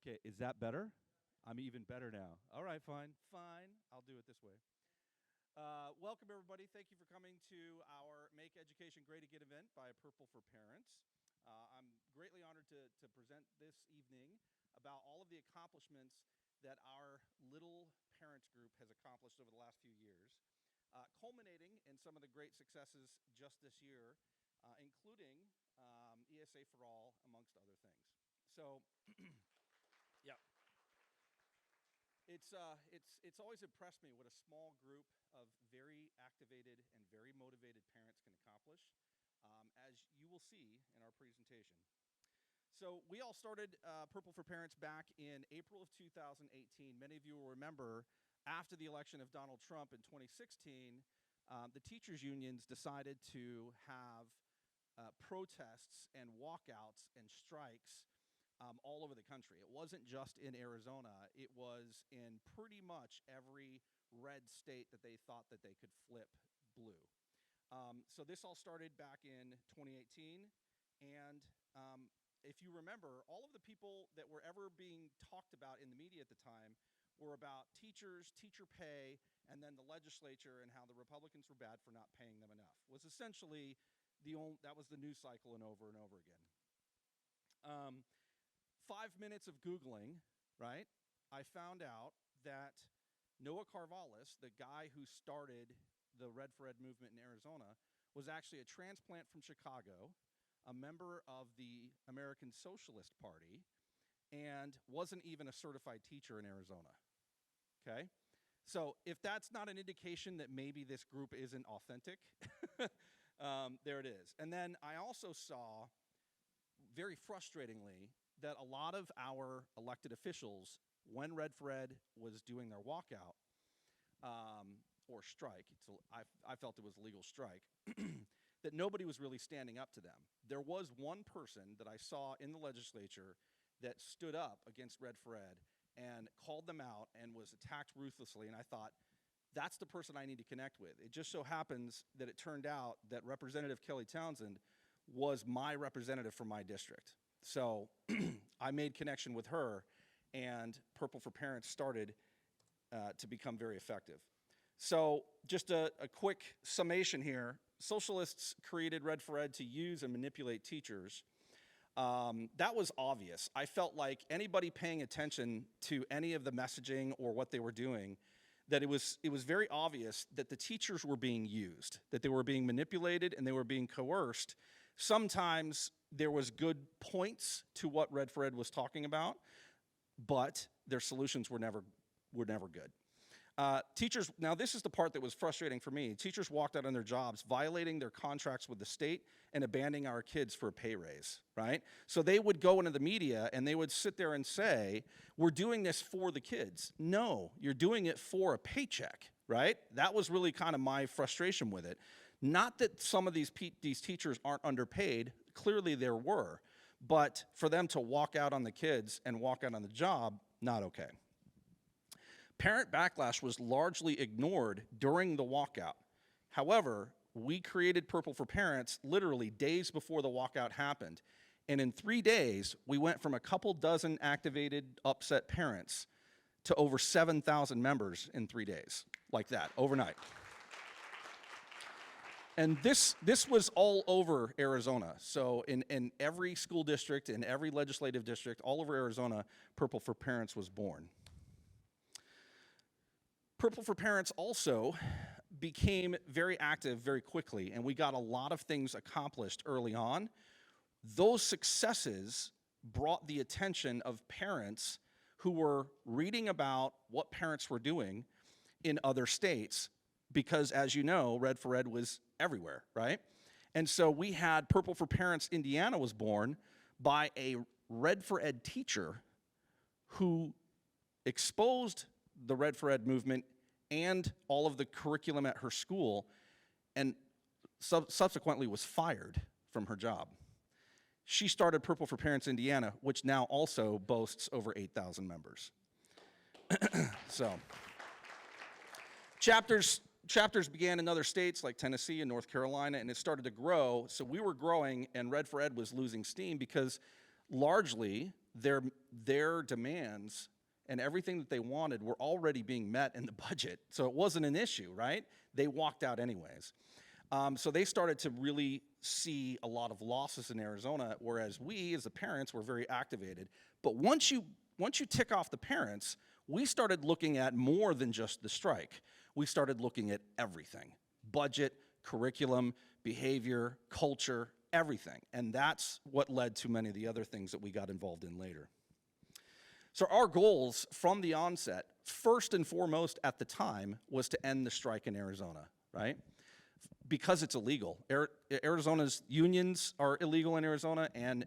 Okay, is that better? I'm even better now. All right, fine. I'll do it this way. Welcome, everybody. Thank you for coming to our Make Education Great Again event by Purple for Parents. I'm greatly honored to present this evening about all of the accomplishments that our little parents group has accomplished over the last few years, culminating in some of the great successes just this year, including ESA for All, amongst other things. So, yeah. It's always impressed me what a small group of very activated and very motivated parents can accomplish, as you will see in our presentation. So we all started Purple for Parents back in April of 2018. Many of you will remember after the election of Donald Trump in 2016, the teachers unions decided to have protests and walkouts and strikes all over the country. It wasn't just in Arizona. It was in pretty much every red state that they thought that they could flip blue. So this all started back in 2018. And if you remember, all of the people that were ever being talked about in the media at the time were about teachers, teacher pay, and then the legislature and how the Republicans were bad for not paying them enough. Was essentially that was the news cycle and over again. 5 minutes of Googling, right, I found out that Noah Carvallis, the guy who started the Red for Ed movement in Arizona, was actually a transplant from Chicago, a member of the American Socialist Party, and wasn't even a certified teacher in Arizona, okay? So if that's not an indication that maybe this group isn't authentic, there it is. And then I also saw, very frustratingly, that a lot of our elected officials, when Red for Ed was doing their walkout or strike, I felt it was a legal strike, that nobody was really standing up to them. There was one person that I saw in the legislature that stood up against Red for Ed and called them out and was attacked ruthlessly, and I thought, that's the person I need to connect with. It just so happens that it turned out that Representative Kelly Townsend was my representative from my district. So I made connection with her, and Purple for Parents started to become very effective. So just a quick summation here. Socialists created Red for Ed to use and manipulate teachers. That was obvious. I felt like anybody paying attention to any of the messaging or what they were doing, that it was very obvious that the teachers were being used, that they were being manipulated and they were being coerced. Sometimes there was good points to what Red for Ed was talking about, but their solutions were never good. Teachers, now this is the part that was frustrating for me. Teachers walked out on their jobs, violating their contracts with the state and abandoning our kids for a pay raise, right? So they would go into the media and they would sit there and say, we're doing this for the kids. No, you're doing it for a paycheck, right? That was really kind of my frustration with it. Not that some of these teachers aren't underpaid, clearly there were, but for them to walk out on the kids and walk out on the job, not okay. Parent backlash was largely ignored during the walkout. However, we created Purple for Parents literally days before the walkout happened. And in 3 days, we went from a couple dozen activated, upset parents to over 7,000 members in 3 days, like that, overnight. And this was all over Arizona. So in every school district, in every legislative district, all over Arizona, Purple for Parents was born. Purple for Parents also became very active very quickly, and we got a lot of things accomplished early on. Those successes brought the attention of parents who were reading about what parents were doing in other states, because as you know, Red for Ed was everywhere, right? And so we had Purple for Parents Indiana was born by a Red for Ed teacher who exposed the Red for Ed movement and all of the curriculum at her school, and subsequently was fired from her job. She started Purple for Parents Indiana, which now also boasts over 8,000 members. So, chapters began in other states like Tennessee and North Carolina, and it started to grow. So we were growing, and Red for Ed was losing steam because largely their demands and everything that they wanted were already being met in the budget. So it wasn't an issue, right? They walked out anyways. So they started to really see a lot of losses in Arizona, whereas we, as the parents, were very activated. But once you tick off the parents, we started looking at more than just the strike. We started looking at everything: budget, curriculum, behavior, culture, everything. And that's what led to many of the other things that we got involved in later. So our goals from the onset, first and foremost at the time, was to end the strike in Arizona, right? Because it's illegal. Arizona's unions are illegal in Arizona, and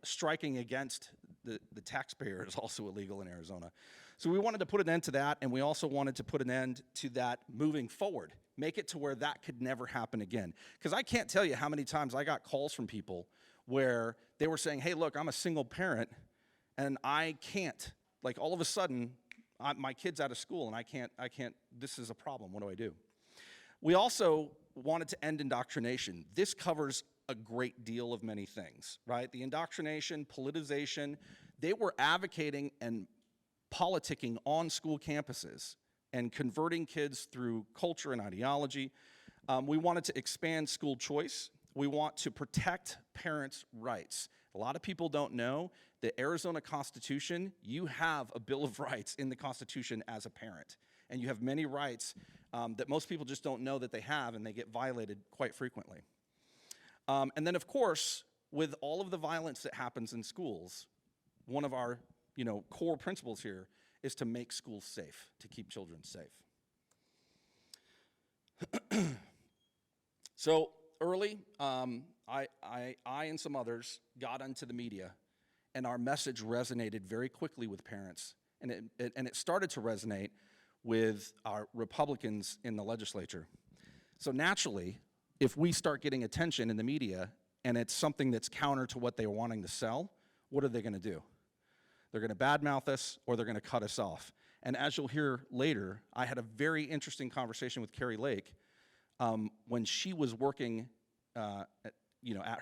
striking against the taxpayer is also illegal in Arizona. So we wanted to put an end to that, and we also wanted to put an end to that moving forward, make it to where that could never happen again. Because I can't tell you how many times I got calls from people where they were saying, hey, look, I'm a single parent, and I can't, like all of a sudden, my kid's out of school, and I can't, this is a problem, what do I do? We also wanted to end indoctrination. This covers a great deal of many things, right? The indoctrination, politicization, they were advocating and politicking on school campuses and converting kids through culture and ideology. We wanted to expand school choice. We want to protect parents' rights. A lot of people don't know the Arizona Constitution, you have a Bill of Rights in the Constitution as a parent. And you have many rights that most people just don't know that they have, and they get violated quite frequently. And then, of course, with all of the violence that happens in schools, one of our core principles here is to make schools safe, to keep children safe. So early, I and some others got into the media, and our message resonated very quickly with parents, and it started to resonate with our Republicans in the legislature. So naturally, if we start getting attention in the media and it's something that's counter to what they're wanting to sell, what are they going to do? They're going to badmouth us, or they're going to cut us off. And as you'll hear later, I had a very interesting conversation with Carrie Lake when she was working at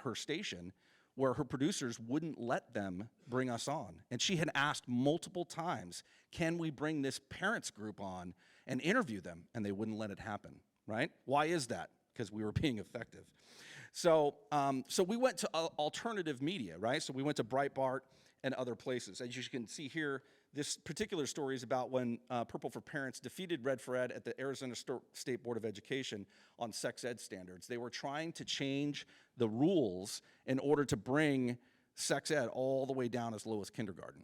her station, where her producers wouldn't let them bring us on. And she had asked multiple times, can we bring this parents group on and interview them? And they wouldn't let it happen, right? Why is that? Because we were being effective. So we went to alternative media, right? So we went to Breitbart and other places. As you can see here, this particular story is about when Purple for Parents defeated Red for Ed at the Arizona State Board of Education on sex ed standards. They were trying to change the rules in order to bring sex ed all the way down as low as kindergarten.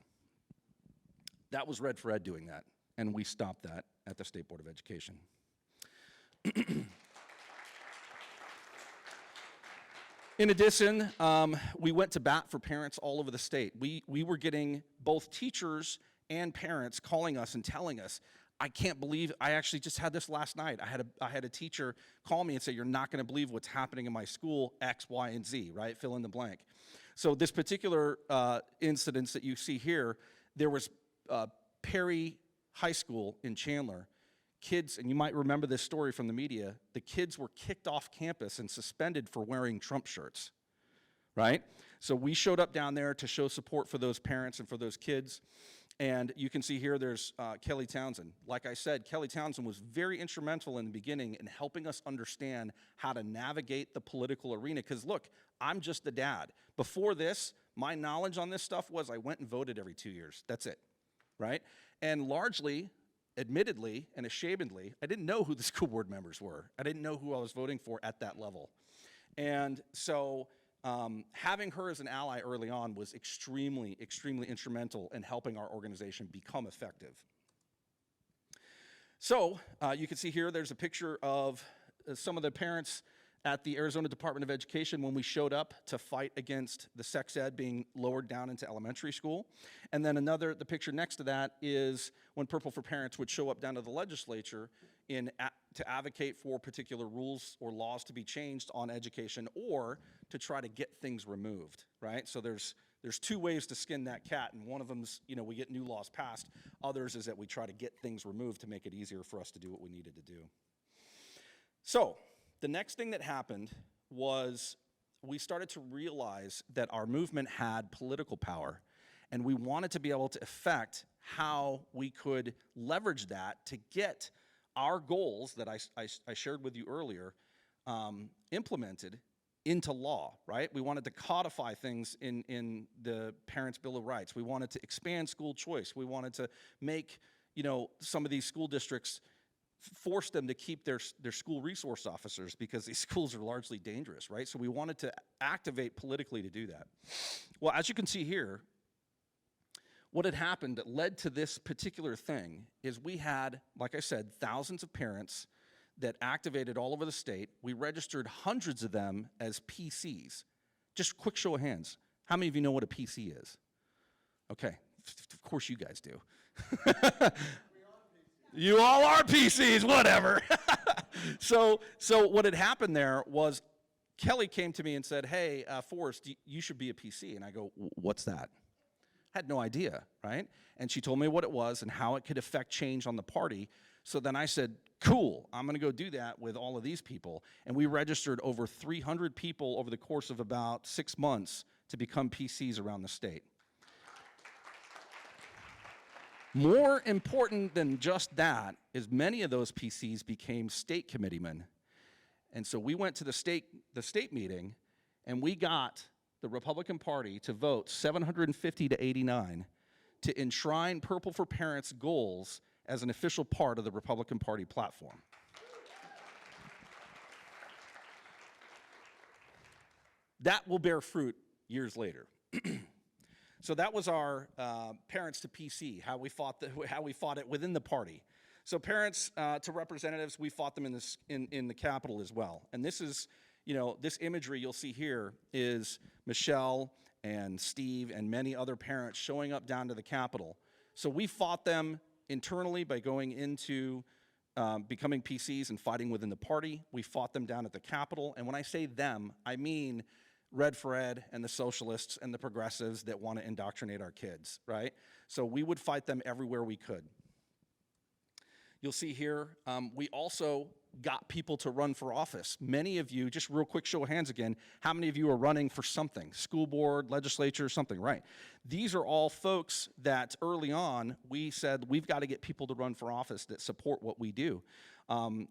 That was Red for Ed doing that, and we stopped that at the State Board of Education. In addition, we went to bat for parents all over the state. We were getting both teachers and parents calling us and telling us, I can't believe, I actually just had this last night. I had a teacher call me and say, you're not going to believe what's happening in my school, X, Y, and Z, right? Fill in the blank. So this particular incident that you see here, there was Perry High School in Chandler. Kids, and you might remember this story from the media, the kids were kicked off campus and suspended for wearing Trump shirts, right? So we showed up down there to show support for those parents and for those kids. And you can see here there's Kelly Townsend. Like I said, Kelly Townsend was very instrumental in the beginning in helping us understand how to navigate the political arena. Because look, I'm just the dad. Before this, my knowledge on this stuff was I went and voted every 2 years. That's it, right? And largely, admittedly and ashamedly, I didn't know who the school board members were. I didn't know who I was voting for at that level. And so having her as an ally early on was extremely, extremely instrumental in helping our organization become effective. So you can see here, there's a picture of some of the parents at the Arizona Department of Education when we showed up to fight against the sex ed being lowered down into elementary school. And then the picture next to that is when Purple for Parents would show up down to the legislature to advocate for particular rules or laws to be changed on education, or to try to get things removed, right? So there's two ways to skin that cat, and one of them's, we get new laws passed. Others is that we try to get things removed to make it easier for us to do what we needed to do. So the next thing that happened was we started to realize that our movement had political power, and we wanted to be able to affect how we could leverage that to get our goals that I shared with you earlier implemented into law, right? We wanted to codify things in the Parents' Bill of Rights. We wanted to expand school choice. We wanted to make, some of these school districts, force them to keep their school resource officers, because these schools are largely dangerous, right? So we wanted to activate politically to do that. Well, as you can see here, what had happened that led to this particular thing is we had, like I said, thousands of parents that activated all over the state. We registered hundreds of them as PCs. Just quick show of hands. How many of you know what a PC is? Okay, of course you guys do. You all are PCs, whatever. So what had happened there was Kelly came to me and said, hey, Forrest, you should be a PC. And I go, what's that? Had no idea, right? And she told me what it was and how it could affect change on the party. So then I said, cool, I'm gonna go do that with all of these people. And we registered over 300 people over the course of about 6 months to become PCs around the state. More important than just that is many of those PCs became state committeemen. And so we went to the state meeting, and we got the Republican Party to vote 750 to 89 to enshrine Purple for Parents goals as an official part of the Republican Party platform. That will bear fruit years later. So that was our parents to PC, how we fought it within the party. So parents to representatives, we fought them in the Capitol as well. And this is, this imagery you'll see here is Michelle and Steve and many other parents showing up down to the Capitol. So we fought them internally by going into becoming PCs and fighting within the party. We fought them down at the Capitol. And when I say them, I mean Red for Ed and the socialists and the progressives that want to indoctrinate our kids, right? So we would fight them everywhere we could. You'll see here, we also got people to run for office. Many of you, just real quick show of hands again, how many of you are running for something? School board, legislature, something, right? These are all folks that early on, we said we've got to get people to run for office that support what we do.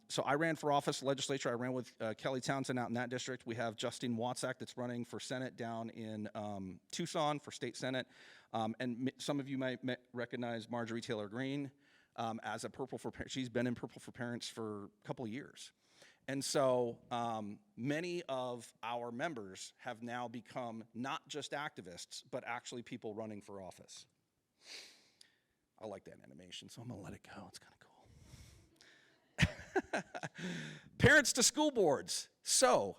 So I ran for office, legislature. I ran with Kelly Townsend out in that district. We have Justine Watsack that's running for Senate down in Tucson for state Senate. And some of you might recognize Marjorie Taylor Greene as a Purple for Parents. She's been in Purple for Parents for a couple of years. And so many of our members have now become not just activists, but actually people running for office. I like that animation, so I'm gonna let it go. It's kind of cool. Parents to school boards. So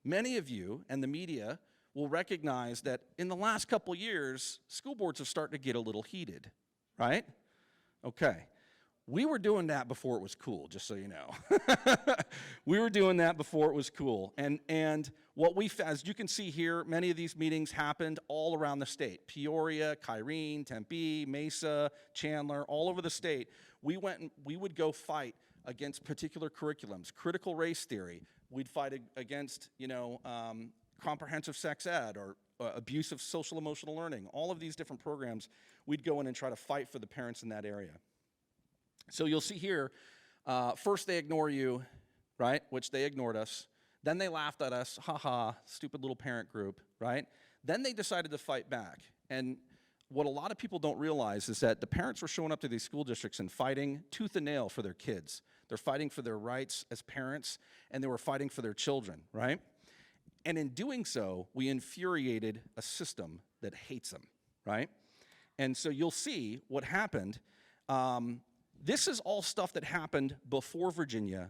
many of you and the media will recognize that in the last couple years, school boards have started to get a little heated, right? Okay. We were doing that before it was cool, just so you know. We were doing that before it was cool. And what as you can see here, many of these meetings happened all around the state. Peoria, Kyrene, Tempe, Mesa, Chandler, all over the state. We would go fight against particular curriculums, critical race theory. We'd fight against, comprehensive sex ed or abusive social emotional learning. All of these different programs, we'd go in and try to fight for the parents in that area. So you'll see here, first they ignore you, right, which they ignored us. Then they laughed at us, haha, stupid little parent group, right? Then they decided to fight back. And what a lot of people don't realize is that the parents were showing up to these school districts and fighting tooth and nail for their kids. They're fighting for their rights as parents, and they were fighting for their children, right? And in doing so, we infuriated a system that hates them, right? And so you'll see what happened. This is all stuff that happened before Virginia,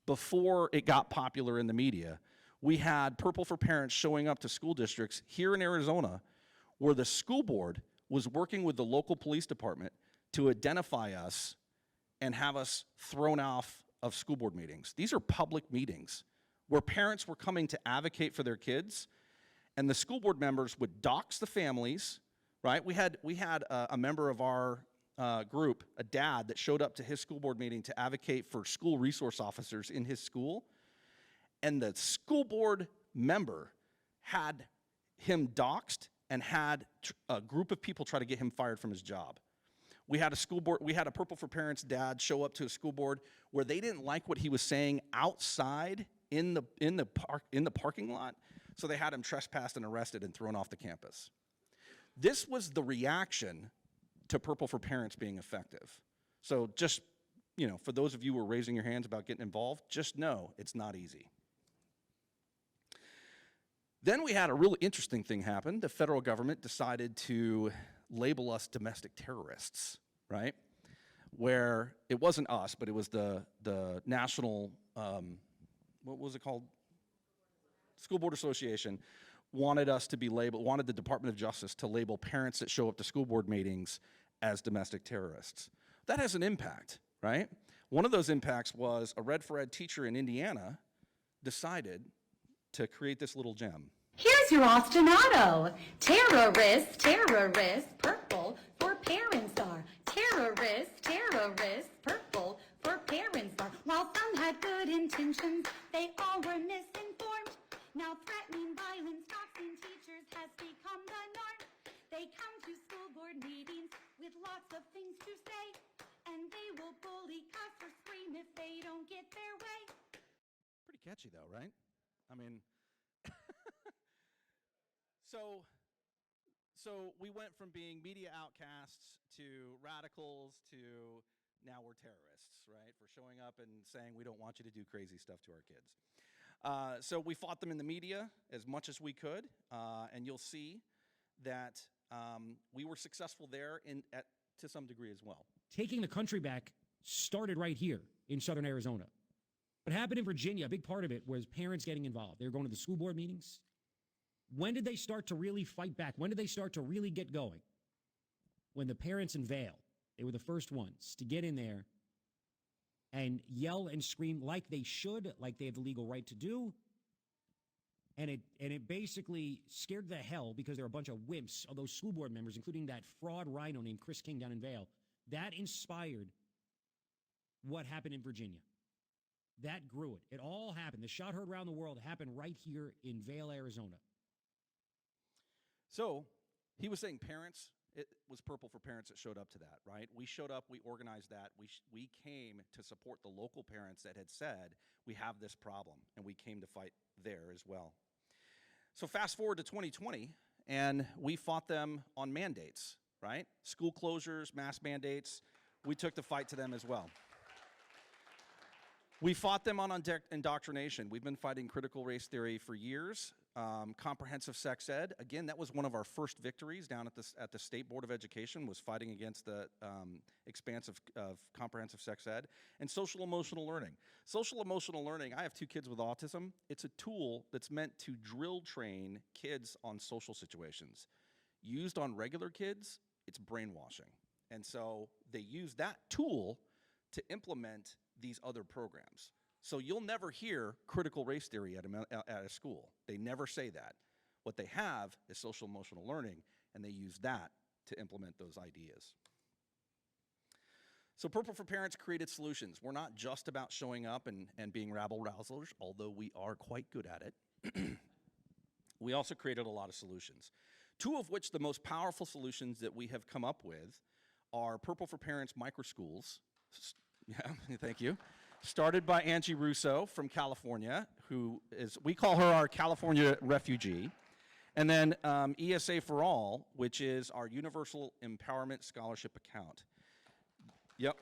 before it got popular in the media. We had Purple for Parents showing up to school districts here in Arizona where the school board was working with the local police department to identify us and have us thrown off of school board meetings. These are public meetings where parents were coming to advocate for their kids, and the school board members would dox the families, right? We had a member of our group, a dad that showed up to his school board meeting to advocate for school resource officers in his school, and the school board member had him doxxed and had a group of people try to get him fired from his job. We had a Purple for Parents dad show up to a school board where they didn't like what he was saying outside in the parking lot, so they had him trespassed and arrested and thrown off the campus. This was the reaction to Purple for Parents being effective. So just, for those of you who are raising your hands about getting involved, just know it's not easy. Then we had a really interesting thing happen. The federal government decided to label us domestic terrorists, right? Where it wasn't us, but it was the national, what was it called? School Board Association wanted us to be labeled, wanted the Department of Justice to label parents that show up to school board meetings as domestic terrorists. That has an impact, right? One of those impacts was a Red for Ed teacher in Indiana decided to create this little gem. Here's your ostinato. Terrorist, terrorist, purple for parents are. Terrorist, terrorist, purple for parents are. While some had good intentions, they all were misinformed. Now threatening violence, doxing teachers has become the norm. They come to school board meetings with lots of things to say, and they will bully, cuss, or scream if they don't get their way. Pretty catchy though, right? I mean, so we went from being media outcasts to radicals to now we're terrorists, right? For showing up and saying we don't want you to do crazy stuff to our kids. So we fought them in the media as much as we could, and you'll see that we were successful there to some degree as well. Taking the country back started right here in southern Arizona. What happened in Virginia, a big part of it was parents getting involved. They were going to the school board meetings. When did they start to really fight back? When did they start to really get going? When the parents in Vail, they were the first ones to get in there and yell and scream like they should, like they have the legal right to do. And it basically scared the hell because there were a bunch of wimps of those school board members, including that fraud rhino named Chris King down in Vail. That inspired what happened in Virginia. That grew it. It all happened. The shot heard around the world happened right here in Vail, Arizona. So he was saying parents, it was Purple for Parents that showed up to that, right? We showed up, we organized that, we came to support the local parents that had said, we have this problem, and we came to fight there as well. So fast forward to 2020, and we fought them on mandates, right? School closures, mask mandates, we took the fight to them as well. We fought them on indoctrination. We've been fighting critical race theory for years. Comprehensive sex ed, again, that was one of our first victories down at the State Board of Education, was fighting against the expanse of comprehensive sex ed. And social emotional learning. Social emotional learning, I have 2 kids with autism. It's a tool that's meant to drill train kids on social situations. Used on regular kids, it's brainwashing. And so they use that tool to implement these other programs. So you'll never hear critical race theory at a school. They never say that. What they have is social emotional learning, and they use that to implement those ideas. So Purple for Parents created solutions. We're not just about showing up and being rabble-rousers, although we are quite good at it. We also created a lot of solutions, 2 of which the most powerful solutions that we have come up with are Purple for Parents microschools. Yeah, thank you. Started by Angie Russo from California, we call her our California refugee. And then ESA for All, which is our Universal Empowerment Scholarship Account. Yep.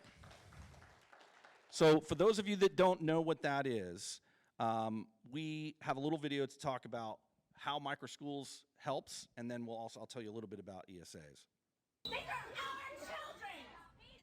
So for those of you that don't know what that is, we have a little video to talk about how microschools helps, and then I'll tell you a little bit about ESAs.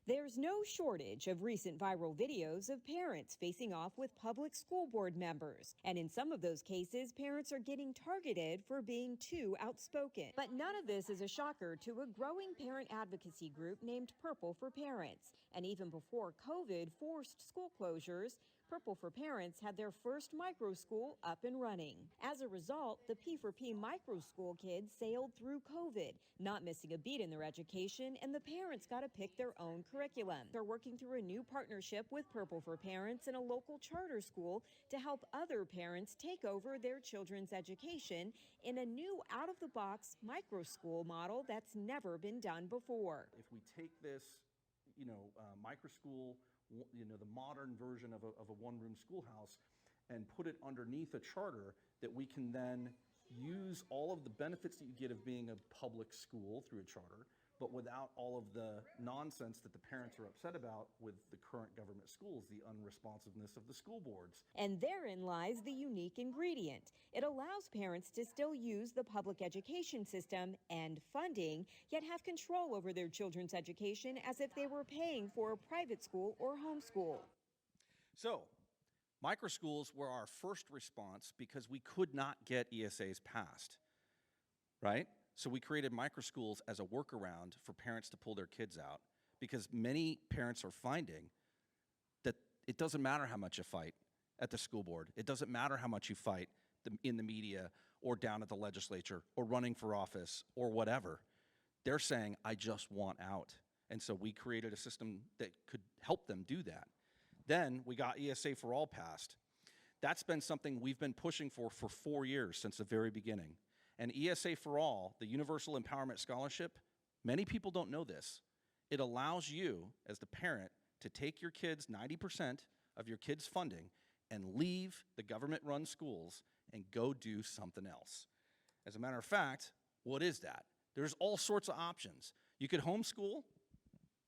There's no shortage of recent viral videos of parents facing off with public school board members. And in some of those cases, parents are getting targeted for being too outspoken. But none of this is a shocker to a growing parent advocacy group named Purple for Parents. And even before COVID forced school closures, Purple for Parents had their first micro school up and running. As a result, the P4P micro school kids sailed through COVID, not missing a beat in their education, and the parents got to pick their own curriculum. They're working through a new partnership with Purple for Parents and a local charter school to help other parents take over their children's education in a new out-of-the-box micro school model that's never been done before. If we take this, micro school, the modern version of a one-room schoolhouse, and put it underneath a charter, that we can then use all of the benefits that you get of being a public school through a charter, but without all of the nonsense that the parents are upset about with the current government schools, the unresponsiveness of the school boards. And therein lies the unique ingredient. It allows parents to still use the public education system and funding, yet have control over their children's education as if they were paying for a private school or homeschool. So, microschools were our first response because we could not get ESAs passed, right? So we created microschools as a workaround for parents to pull their kids out, because many parents are finding that it doesn't matter how much you fight at the school board. It doesn't matter how much you fight in the media or down at the legislature or running for office or whatever. They're saying, I just want out. And so we created a system that could help them do that. Then we got ESA for All passed. That's been something we've been pushing for 4 years, since the very beginning. And ESA for All, the Universal Empowerment Scholarship, many people don't know this. It allows you, as the parent, to take your kids, 90% of your kids' funding, and leave the government-run schools and go do something else. As a matter of fact, what is that? There's all sorts of options. You could homeschool.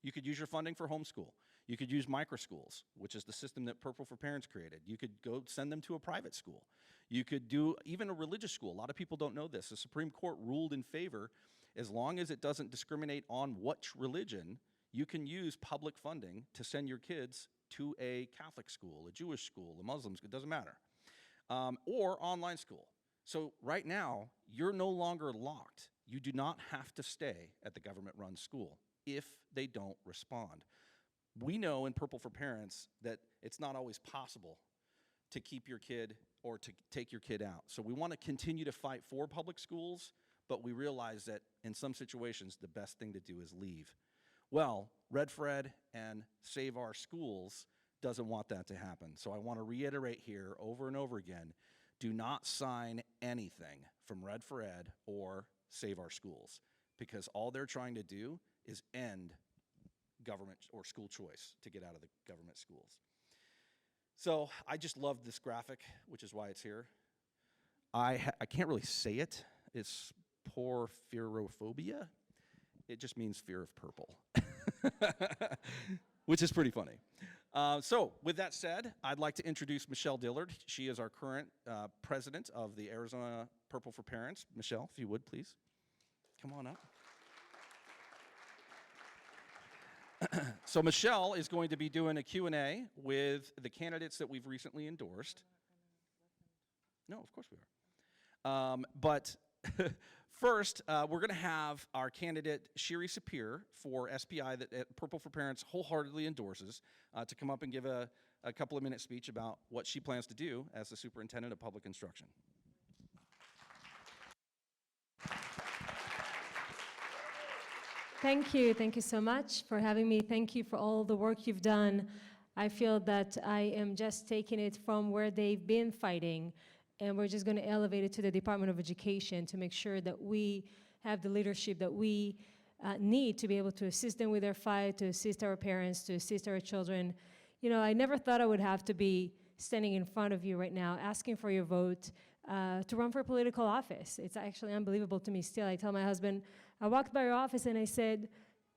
You could use your funding for homeschool. You could use microschools, which is the system that Purple for Parents created. You could go send them to a private school. You could do even a religious school. A lot of people don't know this. The Supreme Court ruled in favor, as long as it doesn't discriminate on which religion, you can use public funding to send your kids to a Catholic school, a Jewish school, a Muslim school, it doesn't matter, or online school. So right now, you're no longer locked. You do not have to stay at the government-run school if they don't respond. We know in Purple for Parents that it's not always possible to keep your kid or to take your kid out. So we want to continue to fight for public schools, but we realize that in some situations, the best thing to do is leave. Well, Red for Ed and Save Our Schools doesn't want that to happen. So I want to reiterate here over and over again, do not sign anything from Red for Ed or Save Our Schools, because all they're trying to do is end government or school choice to get out of the government schools. So I just love this graphic, which is why it's here. I can't really say it. It's porphyrophobia. It just means fear of purple, which is pretty funny. So with that said, I'd like to introduce Michelle Dillard. She is our current president of the Arizona Purple for Parents. Michelle, if you would, please. Come on up. So Michelle is going to be doing a Q&A with the candidates that we've recently endorsed. No, of course we are. But first, we're going to have our candidate, Shiri Sapir, for SPI, that Purple for Parents wholeheartedly endorses, to come up and give a couple of minute speech about what she plans to do as the superintendent of public instruction. Thank you so much for having me. Thank you for all the work you've done. I feel that I am just taking it from where they've been fighting, and we're just going to elevate it to the Department of Education to make sure that we have the leadership that we need to be able to assist them with their fight, to assist our parents, to assist our children. You know, I never thought I would have to be standing in front of you right now asking for your vote to run for political office. It's actually unbelievable to me still. I tell my husband, I walked by your office and I said,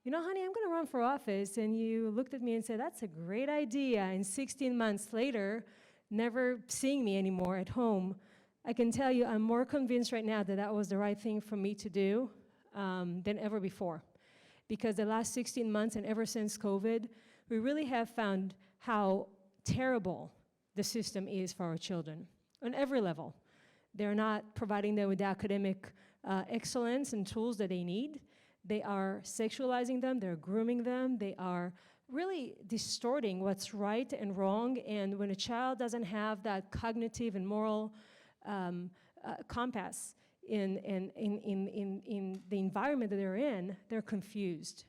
you know, honey, I'm going to run for office. And you looked at me and said, that's a great idea. And 16 months later, never seeing me anymore at home, I can tell you I'm more convinced right now that that was the right thing for me to do than ever before. Because the last 16 months and ever since COVID, we really have found how terrible the system is for our children on every level. They're not providing them with the academic excellence and tools that they need. They are sexualizing them, they're grooming them, they are really distorting what's right and wrong. And when a child doesn't have that cognitive and moral compass in the environment that they're in, they're confused.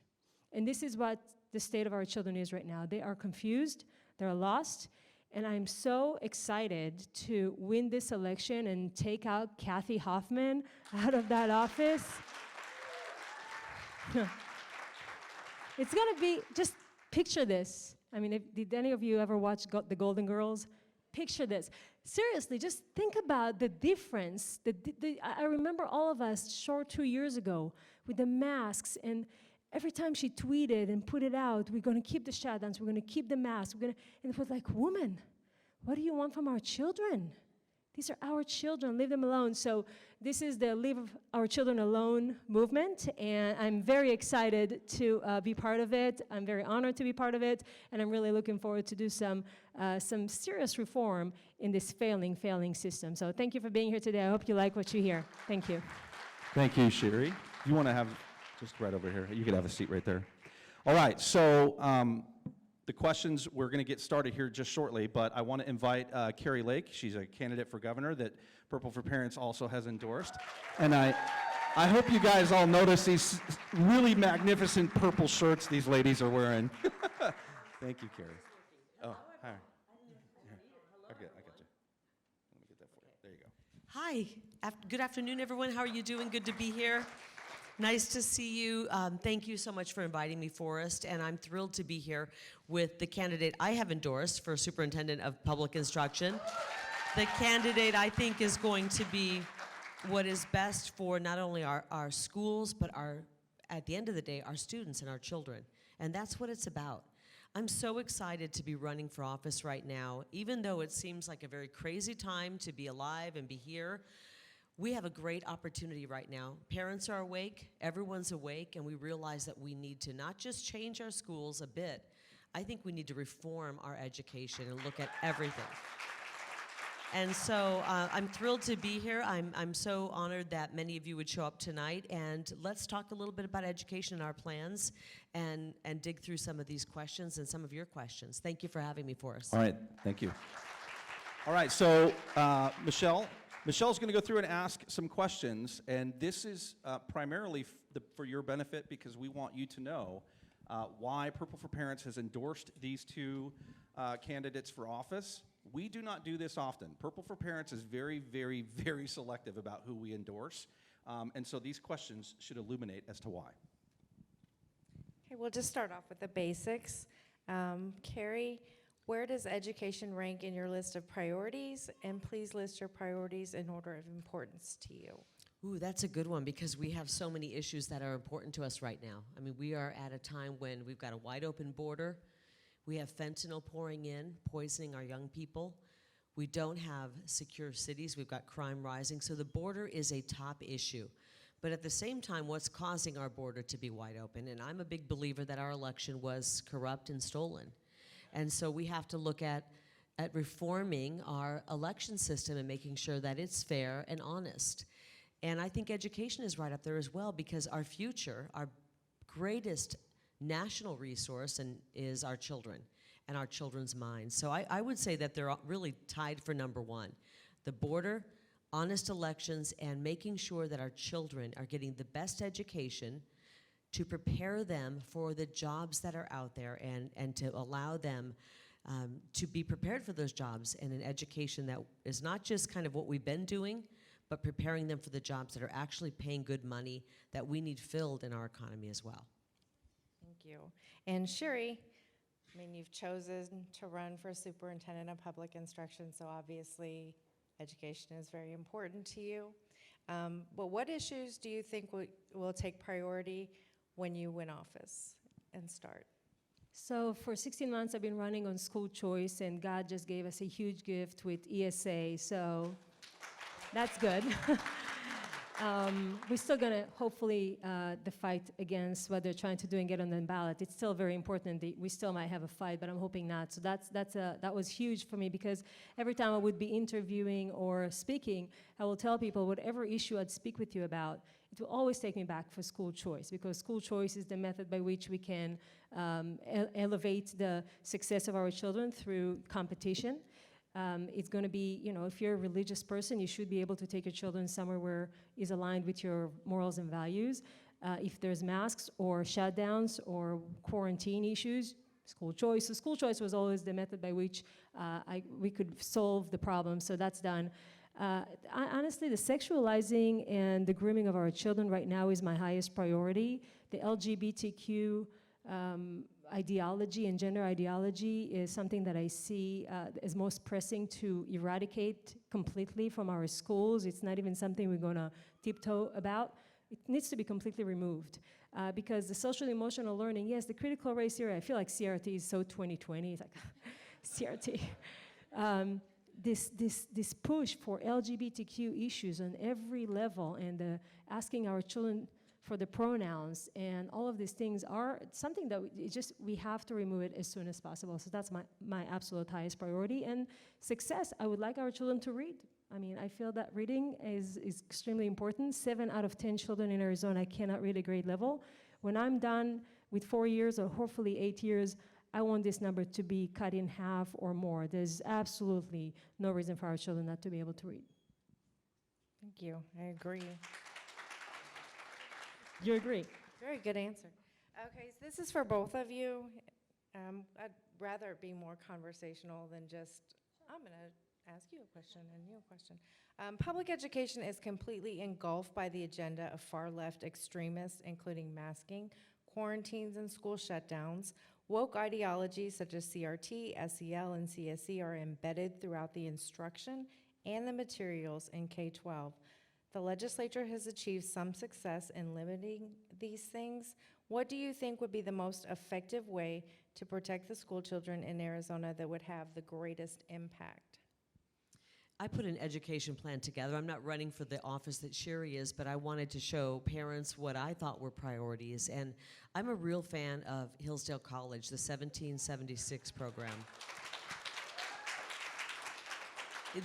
And this is what the state of our children is right now. They are confused, they're lost, and I'm so excited to win this election and take out Kathy Hoffman out of that office. It's gonna be, just picture this. I mean, did any of you ever watch The Golden Girls? Picture this. Seriously, just think about the difference. I remember all of us short 2 years ago with the masks, and every time she tweeted and put it out, we're gonna keep the shutdowns, we're gonna keep the masks, and it was like, woman, what do you want from our children? These are our children, leave them alone. So this is the Leave Our Children Alone movement, and I'm very excited to be part of it. I'm very honored to be part of it, and I'm really looking forward to do some serious reform in this failing system. So thank you for being here today. I hope you like what you hear. Thank you. Thank you, Sherry. You want to have, just right over here, you could have a seat right there. All right, so the questions, we're going to get started here just shortly, but I want to invite Kari Lake. She's a candidate for governor that Purple for Parents also has endorsed. And I hope you guys all notice these really magnificent purple shirts these ladies are wearing. Thank you, Kari. Oh, hi. Here. I got you. Let me get that for you. There you go. Hi. Good afternoon, everyone. How are you doing? Good to be here. Nice to see you. Thank you so much for inviting me, Forrest, and I'm thrilled to be here with the candidate I have endorsed for Superintendent of Public Instruction. The candidate I think is going to be what is best for not only our schools, but at the end of the day, our students and our children. And that's what it's about. I'm so excited to be running for office right now, even though it seems like a very crazy time to be alive and be here. We have a great opportunity right now. Parents are awake, everyone's awake, and we realize that we need to not just change our schools a bit, I think we need to reform our education and look at everything. And so I'm thrilled to be here. I'm so honored that many of you would show up tonight, and let's talk a little bit about education and our plans and dig through some of these questions and some of your questions. Thank you for having me, Forrest. All right, thank you. All right, so Michelle's going to go through and ask some questions, and this is primarily for your benefit because we want you to know why Purple for Parents has endorsed these two candidates for office. We do not do this often. Purple for Parents is very, very, very selective about who we endorse, and so these questions should illuminate as to why. Okay, we'll just start off with the basics. Kari, where does education rank in your list of priorities? And please list your priorities in order of importance to you. Ooh, that's a good one because we have so many issues that are important to us right now. I mean, we are at a time when we've got a wide open border. We have fentanyl pouring in, poisoning our young people. We don't have secure cities. We've got crime rising. So the border is a top issue. But at the same time, what's causing our border to be wide open? And I'm a big believer that our election was corrupt and stolen. And so we have to look at reforming our election system and making sure that it's fair and honest. And I think education is right up there as well because our future, our greatest national resource is our children and our children's minds. So I would say that they're really tied for number one. The border, honest elections, and making sure that our children are getting the best education to prepare them for the jobs that are out there and to allow them to be prepared for those jobs and an education that is not just kind of what we've been doing, but preparing them for the jobs that are actually paying good money that we need filled in our economy as well. Thank you. And Sherry, I mean, you've chosen to run for Superintendent of Public Instruction, so obviously education is very important to you. But what issues do you think will take priority when you win office and start? So for 16 months, I've been running on school choice, and God just gave us a huge gift with ESA, so that's good. We're still going to, hopefully, the fight against what they're trying to do and get on the ballot. It's still very important. We still might have a fight, but I'm hoping not. So that was huge for me because every time I would be interviewing or speaking, I will tell people whatever issue I'd speak with you about, it will always take me back for school choice, because school choice is the method by which we can elevate the success of our children through competition. It's going to be, if you're a religious person, you should be able to take your children somewhere where is aligned with your morals and values. If there's masks or shutdowns or quarantine issues, school choice. So school choice was always the method by which we could solve the problem, so that's done. Honestly, the sexualizing and the grooming of our children right now is my highest priority. The LGBTQ ideology and gender ideology is something that I see as most pressing to eradicate completely from our schools. It's not even something we're going to tiptoe about. It needs to be completely removed because the social emotional learning, yes, the critical race area, I feel like CRT is so 2020. It's like CRT. This push for LGBTQ issues on every level and asking our children for the pronouns and all of these things are something that we have to remove it as soon as possible. So that's my absolute highest priority. And success, I would like our children to read. I mean, I feel that reading is extremely important. 7 out of 10 children in Arizona cannot read a grade level. When I'm done with 4 years or hopefully 8 years, I want this number to be cut in half or more. There's absolutely no reason for our children not to be able to read. Thank you. I agree. You agree? Very good answer. Okay, so this is for both of you. I'd rather it be more conversational than just, I'm going to ask you a question and you a question. Public education is completely engulfed by the agenda of far-left extremists, including masking, quarantines, and school shutdowns. Woke ideologies such as CRT, SEL, and CSE are embedded throughout the instruction and the materials in K-12. The legislature has achieved some success in limiting these things. What do you think would be the most effective way to protect the school children in Arizona that would have the greatest impact? I put an education plan together. I'm not running for the office that Sherry is, but I wanted to show parents what I thought were priorities. And I'm a real fan of Hillsdale College, the 1776 program.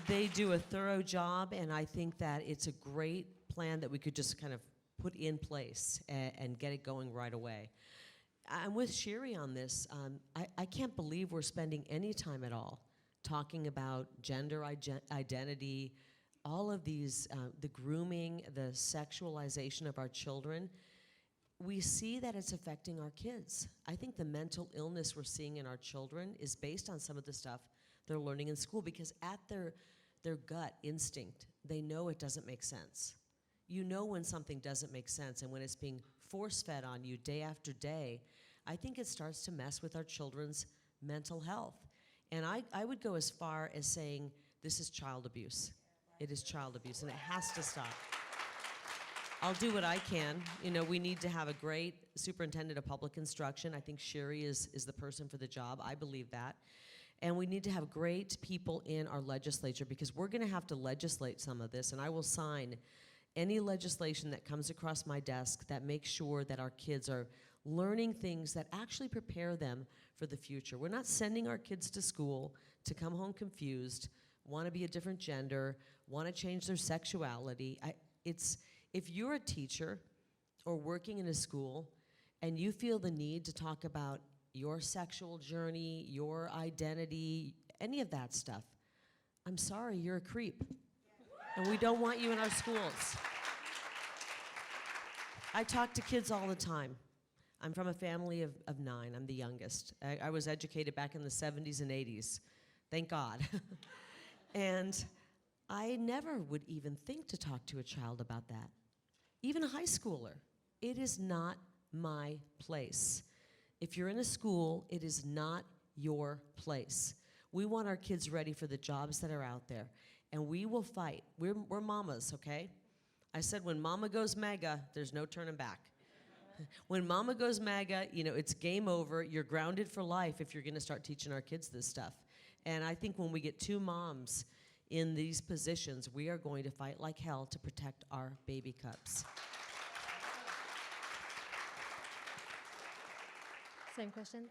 They do a thorough job, and I think that it's a great plan that we could just kind of put in place and get it going right away. I'm with Sherry on this. I can't believe we're spending any time at all talking about gender identity, all of these, the grooming, the sexualization of our children. We see that it's affecting our kids. I think the mental illness we're seeing in our children is based on some of the stuff they're learning in school, because at their gut instinct, they know it doesn't make sense. You know when something doesn't make sense, and when it's being force-fed on you day after day, I think it starts to mess with our children's mental health. And I would go as far as saying this is child abuse. It is child abuse, and it has to stop. I'll do what I can. We need to have a great superintendent of public instruction. I think Sherry is the person for the job. I believe that. And we need to have great people in our legislature, because we're going to have to legislate some of this, and I will sign any legislation that comes across my desk that makes sure that our kids are learning things that actually prepare them for the future. We're not sending our kids to school to come home confused, want to be a different gender, want to change their sexuality. If you're a teacher or working in a school and you feel the need to talk about your sexual journey, your identity, any of that stuff, I'm sorry, you're a creep. And we don't want you in our schools. I talk to kids all the time. I'm from a family of 9. I'm the youngest. I was educated back in the 70s and 80s. Thank God. And I never would even think to talk to a child about that. Even a high schooler. It is not my place. If you're in a school, it is not your place. We want our kids ready for the jobs that are out there, and we will fight. We're mamas, okay? I said when mama goes MAGA, there's no turning back. When mama goes MAGA, it's game over. You're grounded for life if you're going to start teaching our kids this stuff. And I think when we get 2 moms in these positions, we are going to fight like hell to protect our baby cubs. Same question.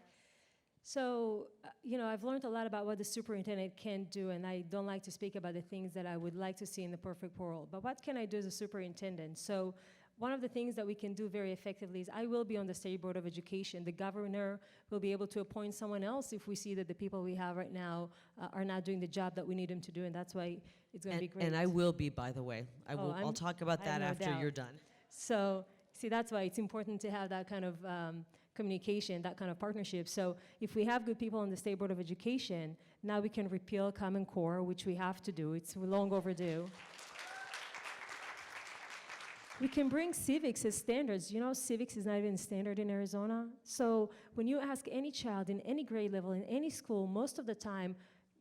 So, I've learned a lot about what the superintendent can do, and I don't like to speak about the things that I would like to see in the perfect world. But what can I do as a superintendent? So, one of the things that we can do very effectively is I will be on the State Board of Education. The governor will be able to appoint someone else if we see that the people we have right now are not doing the job that we need them to do, and that's why it's going to be great. And I will be, by the way. I'll I'm- talk about I have that no after doubt. you're done. So, see, that's why it's important to have that kind of communication, that kind of partnership. So if we have good people on the State Board of Education, now we can repeal Common Core, which we have to do. It's long overdue. We can bring civics as standards. You know, civics is not even standard in Arizona. So when you ask any child in any grade level, in any school, most of the time,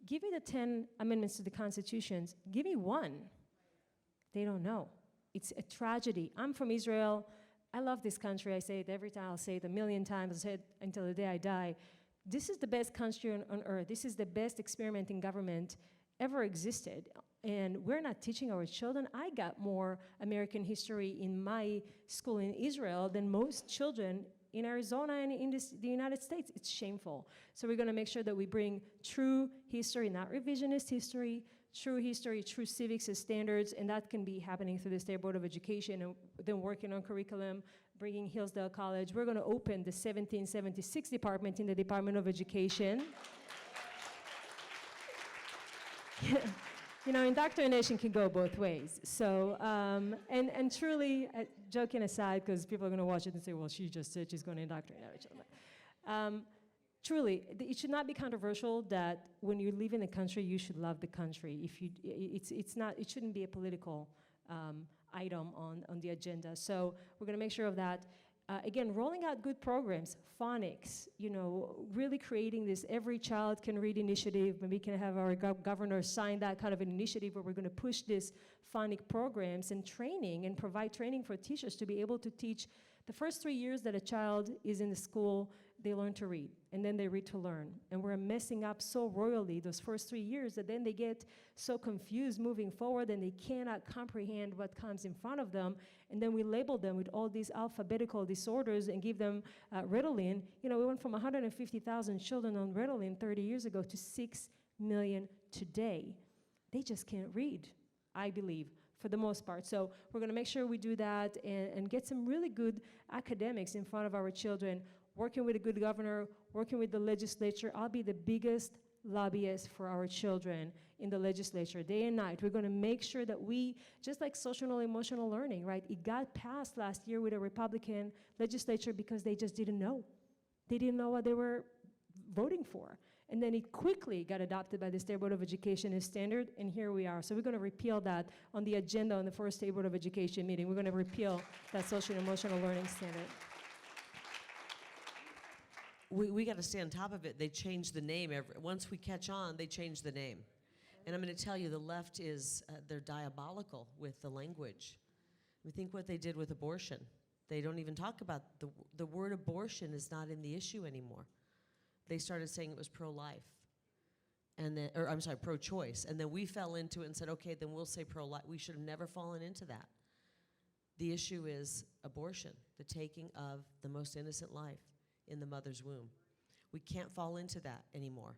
give me the 10 amendments to the Constitutions. Give me one. They don't know. It's a tragedy. I'm from Israel. I love this country. I say it every time. I'll say it a million times. I'll say it until the day I die. This is the best country on earth. This is the best experimenting government ever existed. And we're not teaching our children. I got more American history in my school in Israel than most children in Arizona and in the United States. It's shameful. So we're going to make sure that we bring true history, not revisionist history, true civics as standards, and that can be happening through the State Board of Education, and then working on curriculum, bringing Hillsdale College. We're going to open the 1776 department in the Department of Education. You know, indoctrination can go both ways. So, and truly, joking aside, because people are going to watch it and say, well, she just said she's going to indoctrinate our children. Truly, it should not be controversial that when you live in the country, you should love the country. If you, it's not, it shouldn't be a political item on the agenda. So we're going to make sure of that. Again, rolling out good programs, phonics, you know, really creating this every child can read initiative. Maybe we can have our governor sign that kind of an initiative where we're going to push this phonic programs and training and provide training for teachers to be able to teach. The first 3 years that a child is in the school, they learn to read, and then they read to learn. And we're messing up so royally those first 3 years that then they get so confused moving forward and they cannot comprehend what comes in front of them. And then we label them with all these alphabetical disorders and give them Ritalin. You know, we went from 150,000 children on Ritalin 30 years ago to 6 million today. They just can't read, I believe, for the most part. So we're gonna make sure we do that and get some really good academics in front of our children, working with a good governor, working with the legislature. I'll be the biggest lobbyist for our children in the legislature, day and night. We're gonna make sure that we, just like social and emotional learning, right? It got passed last year with a Republican legislature because they just didn't know. They didn't know what they were voting for. And then it quickly got adopted by the State Board of Education as standard, and here we are. So we're gonna repeal that on the agenda on the first State Board of Education meeting. We're gonna repeal that social and emotional learning standard. We got to stay on top of it. They change the name. Once we catch on, they change the name. And I'm going to tell you, the left is, they're diabolical with the language. We think what they did with abortion. They don't even talk about, the word abortion is not in the issue anymore. They started saying it was pro-life. And then, or I'm sorry, pro-choice. And then we fell into it and said, okay, then we'll say pro-life. We should have never fallen into that. The issue is abortion, the taking of the most innocent life in the mother's womb. We can't fall into that anymore.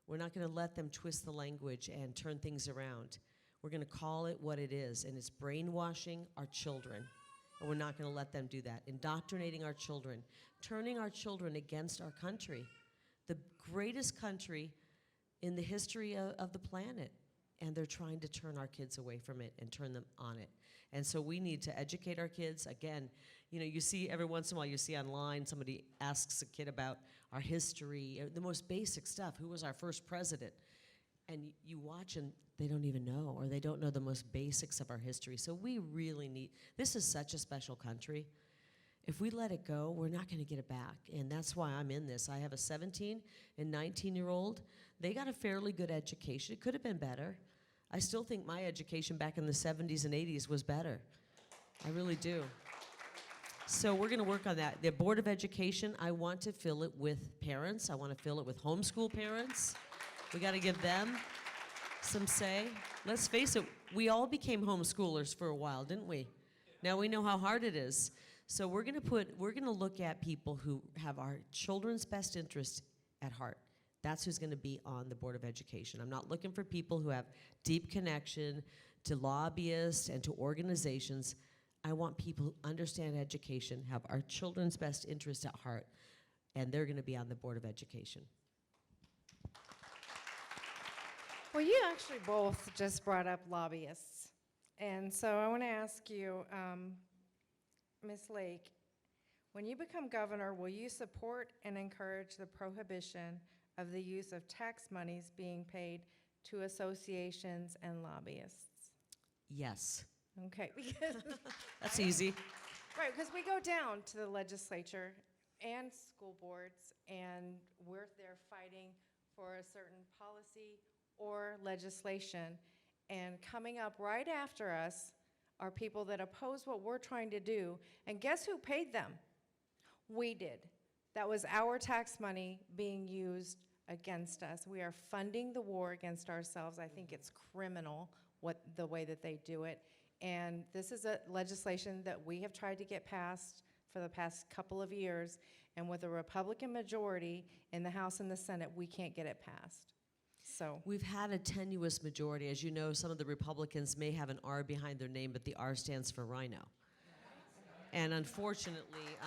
We're not going to let them twist the language and turn things around. We're going to call it what it is, and it's brainwashing our children. And we're not going to let them do that. Indoctrinating our children, turning our children against our country, the greatest country in the history of the planet. And they're trying to turn our kids away from it and turn them on it. And so we need to educate our kids. Again, you know, you see every once in a while, you see online, somebody asks a kid about our history, the most basic stuff. Who was our first president? And you watch and they don't even know, or they don't know the most basics of our history. So we really need, this is such a special country. If we let it go, we're not gonna get it back. And that's why I'm in this. I have a 17 and 19-year-old. They got a fairly good education. It could have been better. I still think my education back in the 70s and 80s was better. I really do. So we're gonna work on that. The Board of Education, I want to fill it with parents. I wanna fill it with homeschool parents. We gotta give them some say. Let's face it, we all became homeschoolers for a while, didn't we? Now we know how hard it is. So we're gonna look at people who have our children's best interest at heart. That's who's gonna be on the Board of Education. I'm not looking for people who have deep connection to lobbyists and to organizations. I want people who understand education, have our children's best interest at heart, and they're going to be on the Board of Education. Well, you actually both just brought up lobbyists. And so I want to ask you, Ms. Lake, when you become governor, will you support and encourage the prohibition of the use of tax monies being paid to associations and lobbyists? Yes. Okay, because That's easy. right, because we go down to the legislature and school boards, and we're there fighting for a certain policy or legislation. And coming up right after us are people that oppose what we're trying to do. And guess who paid them? We did. That was our tax money being used against us. We are funding the war against ourselves. I think it's criminal the way that they do it. And this is a legislation that we have tried to get passed for the past couple of years. And with a Republican majority in the House and the Senate, we can't get it passed. So We've had a tenuous majority. As you know, some of the Republicans may have an R behind their name, but the R stands for rhino. And unfortunately,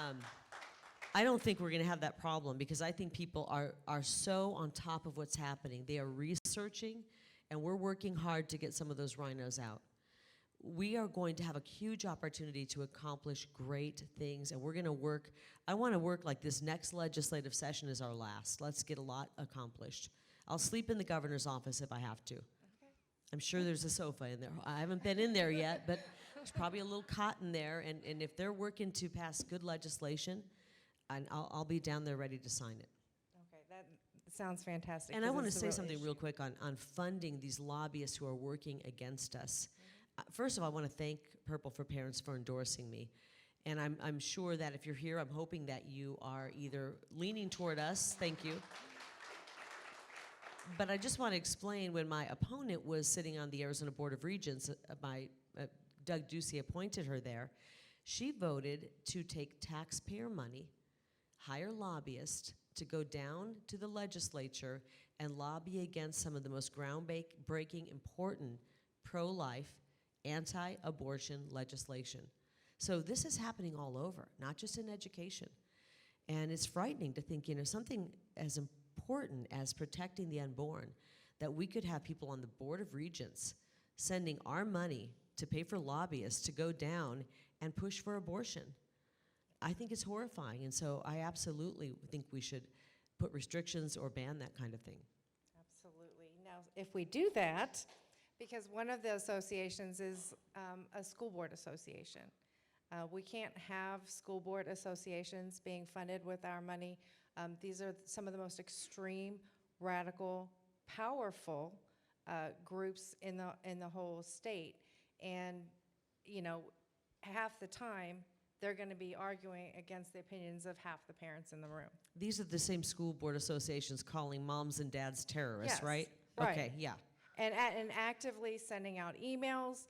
I don't think we're going to have that problem, because I think people are so on top of what's happening. They are researching, and we're working hard to get some of those rhinos out. We are going to have a huge opportunity to accomplish great things, and we're going to work. I want to work like this next legislative session is our last. Let's get a lot accomplished. I'll sleep in the governor's office if I have to. I'm sure there's a sofa in there. I haven't been in there yet, but there's probably a little cot in there, and if they're working to pass good legislation, I'll be down there ready to sign it. okay, that sounds fantastic. And I 'cause want to it's a say real something issue. real quick on funding these lobbyists who are working against us. First of all, I want to thank Purple for Parents for endorsing me. And I'm sure that if you're here, I'm hoping that you are either leaning toward us, thank you. But I just want to explain, when my opponent was sitting on the Arizona Board of Regents, Doug Ducey appointed her there, she voted to take taxpayer money, hire lobbyists to go down to the legislature and lobby against some of the most groundbreaking, important pro-life, anti-abortion legislation. So this is happening all over, not just in education. And it's frightening to think, something as important as protecting the unborn, that we could have people on the Board of Regents sending our money to pay for lobbyists to go down and push for abortion. I think it's horrifying, and so I absolutely think we should put restrictions or ban that kind of thing. Absolutely. Now, if we do that, because one of the associations is a school board association. We can't have school board associations being funded with our money. These are some of the most extreme, radical, powerful groups in the whole state. And, half the time, they're going to be arguing against the opinions of half the parents in the room. These are the same school board associations calling moms and dads terrorists, Yes, right? right. Okay, yeah. And actively sending out emails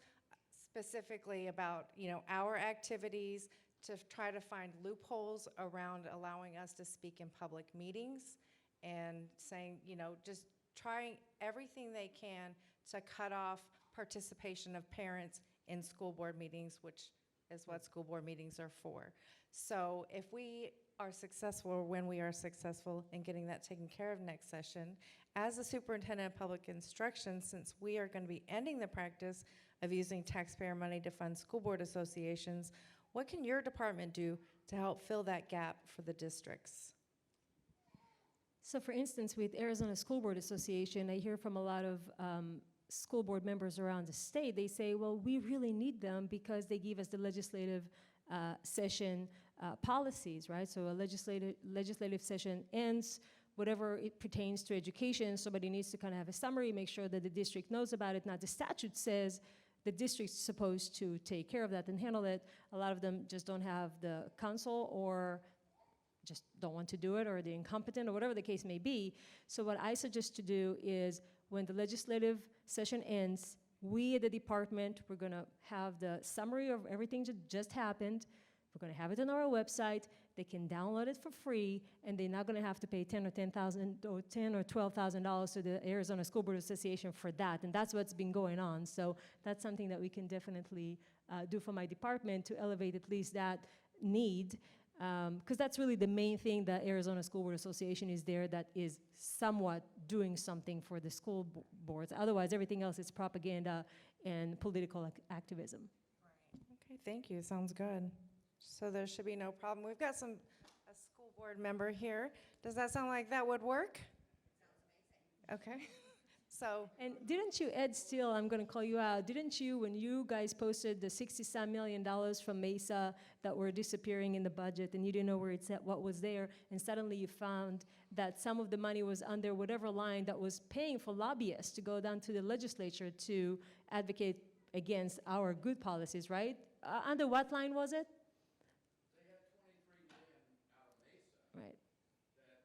specifically about, our activities to try to find loopholes around allowing us to speak in public meetings, and saying, just trying everything they can to cut off participation of parents in school board meetings, which is what school board meetings are for. So if we are successful, or when we are successful in getting that taken care of next session, as the superintendent of public instruction, since we are going to be ending the practice of using taxpayer money to fund school board associations, what can your department do to help fill that gap for the districts? So for instance, with Arizona School Board Association, I hear from a lot of school board members around the state. They say, well, we really need them because they give us the legislative session policies, right? So a legislative session ends, whatever it pertains to education, somebody needs to kind of have a summary, make sure that the district knows about it. Now, the statute says the district's supposed to take care of that and handle it. A lot of them just don't have the counsel, or just don't want to do it, or they're incompetent, or whatever the case may be. So what I suggest to do is, when the legislative session ends, we at the department, we're gonna have the summary of everything that just happened. We're gonna have it on our website. They can download it for free, and they're not gonna have to pay $10 or $12,000 to the Arizona School Board Association for that. And that's what's been going on. So that's something that we can definitely do for my department to elevate at least that need. Because that's really the main thing that Arizona School Board Association is there that is somewhat doing something for the school boards. Otherwise, everything else is propaganda and political activism. Okay, thank you. Sounds good. So there should be no problem. We've got a school board member here. Does that sound like that would work? Sounds amazing. Okay. So, And didn't you, Ed Steele, I'm going to call you out, didn't you, when you guys posted the $60-some million from Mesa that were disappearing in the budget and you didn't know where it's at, what was there, and suddenly you found that some of the money was under whatever line that was paying for lobbyists to go down to the legislature to advocate against our good policies, right? Under what line was it? They had 23 million out of Mesa Right. that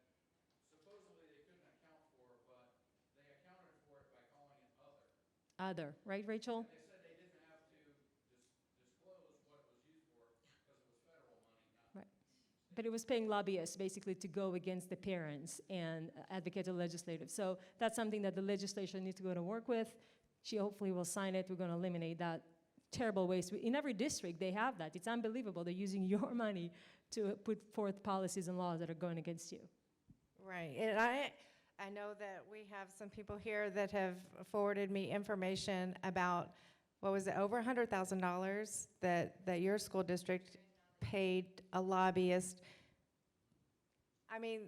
supposedly they couldn't account for, but they accounted for it by calling it other. Other, right, Rachel? They said they didn't have to disclose what it was used for because it was federal money, not Right. But it was paying lobbyists basically to go against the parents and advocate the legislative. So that's something that the legislature needs to go to work with. She hopefully will sign it. We're going to eliminate that terrible waste. In every district, they have that. It's unbelievable. They're using your money to put forth policies and laws that are going against you. right. And I know that we have some people here that have forwarded me information about, what was it, over $100,000 that your school district paid a lobbyist. I mean,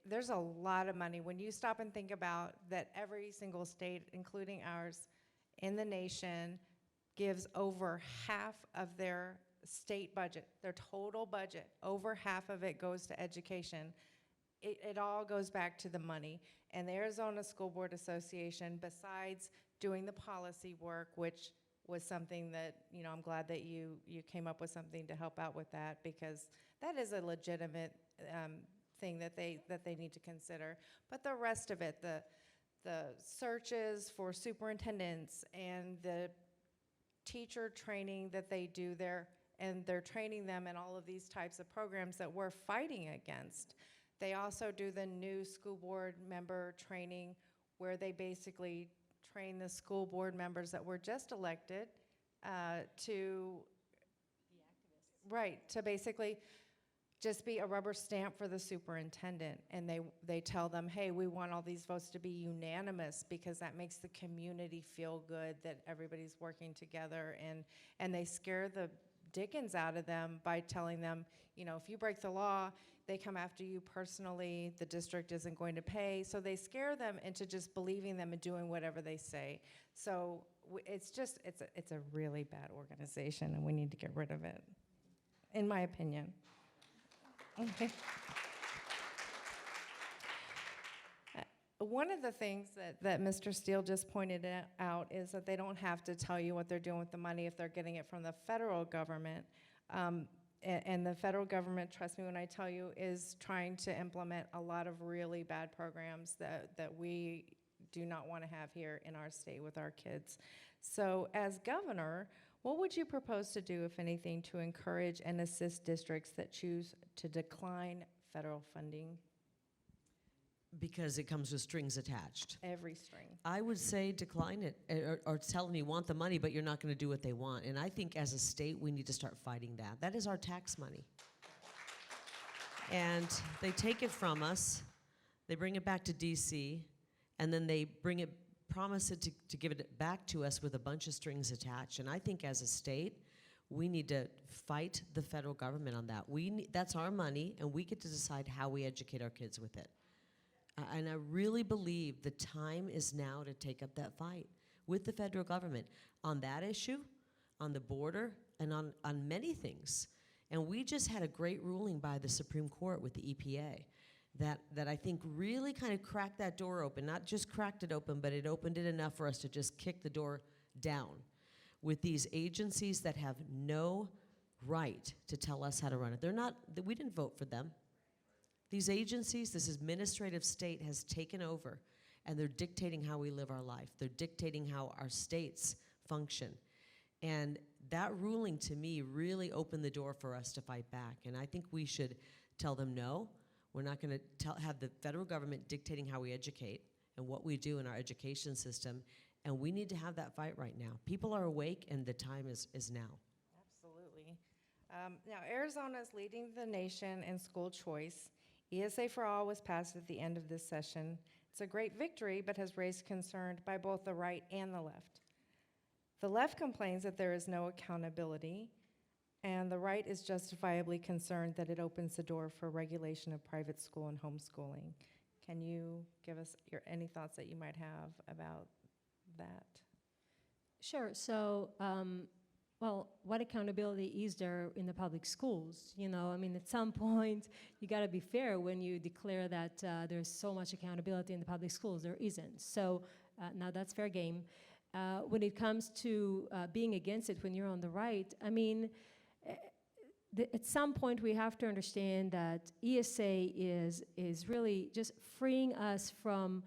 there's a lot of money. When you stop and think about that every single state, including ours, in the nation, gives over half of their state budget, their total budget, over half of it goes to education. It all goes back to the money. And the Arizona School Board Association, besides doing the policy work, which was something that, I'm glad that you came up with something to help out with that, because that is a legitimate thing that they need to consider. But the rest of it, the searches for superintendents and the teacher training that they do there, and they're training them in all of these types of programs that we're fighting against. They also do the new school board member training, where they basically train the school board members that were just elected to to basically just be a rubber stamp for the superintendent. And they tell them, hey, we want all these votes to be unanimous because that makes the community feel good that everybody's working together. And they scare the dickens out of them by telling them, if you break the law, they come after you personally, the district isn't going to pay. So they scare them into just believing them and doing whatever they say. So it's a really bad organization, and we need to get rid of it, in my opinion. Okay. One of the things that Mr. Steele just pointed out is that they don't have to tell you what they're doing with the money if they're getting it from the federal government. And the federal government, trust me when I tell you, is trying to implement a lot of really bad programs that we do not want to have here in our state with our kids. So as governor, what would you propose to do, if anything, to encourage and assist districts that choose to decline federal funding? Because it comes with strings attached. Every string. I would say decline it, or tell them you want the money, but you're not going to do what they want. And I think as a state, we need to start fighting that. That is our tax money. And they take it from us, they bring it back to DC, and then they promise it to give it back to us with a bunch of strings attached. And I think as a state, we need to fight the federal government on that. That's our money, and we get to decide how we educate our kids with it. And I really believe the time is now to take up that fight with the federal government on that issue, on the border, and on many things. And we just had a great ruling by the Supreme Court with the EPA that I think really kind of cracked that door open. Not just cracked it open, but it opened it enough for us to just kick the door down with these agencies that have no right to tell us how to run it. We didn't vote for them. These agencies, this administrative state has taken over, and they're dictating how we live our life. They're dictating how our states function. And that ruling, to me, really opened the door for us to fight back. And I think we should tell them, no, we're not going to have the federal government dictating how we educate and what we do in our education system. And we need to have that fight right now. People are awake, and the time is now. Absolutely. Now, Arizona is leading the nation in school choice. ESA for All was passed at the end of this session. It's a great victory, but has raised concern by both the right and the left. The left complains that there is no accountability, and the right is justifiably concerned that it opens the door for regulation of private school and homeschooling. Can you give us any thoughts that you might have about that? Sure. So, well, what accountability is there in the public schools? You know, I mean, at some point, you got to be fair when you declare that there's so much accountability in the public schools. There isn't. So now that's fair game. When it comes to being against it when you're on the right, I mean, at some point we have to understand that ESA is really just freeing us from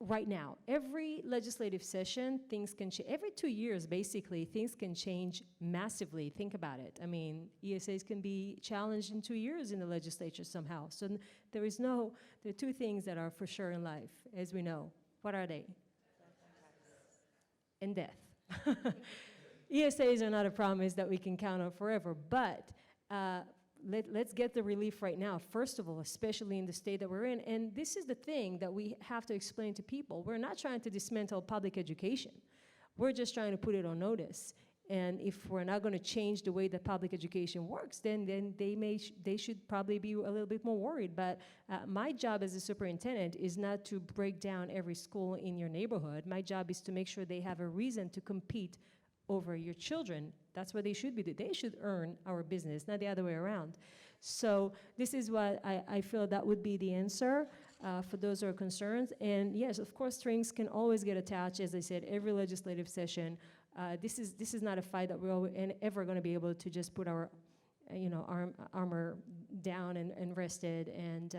right now. Every legislative session, things can change. Every 2 years, basically, things can change massively. Think about it. I mean, ESAs can be challenged in 2 years in the legislature somehow. So there are two things that are for sure in life, as we know. What are they? And death. ESAs are not a promise that we can count on forever, but let's get the relief right now, first of all, especially in the state that we're in. And this is the thing that we have to explain to people. We're not trying to dismantle public education. We're just trying to put it on notice. And if we're not going to change the way that public education works, then they should probably be a little bit more worried. But my job as a superintendent is not to break down every school in your neighborhood. My job is to make sure they have a reason to compete over your children. That's what they should be. They should earn our business, not the other way around. So this is what I feel that would be the answer for those who are concerned. And yes, of course, strings can always get attached, as I said, every legislative session. This is not a fight that we're ever going to be able to just put our, armor down and rested. And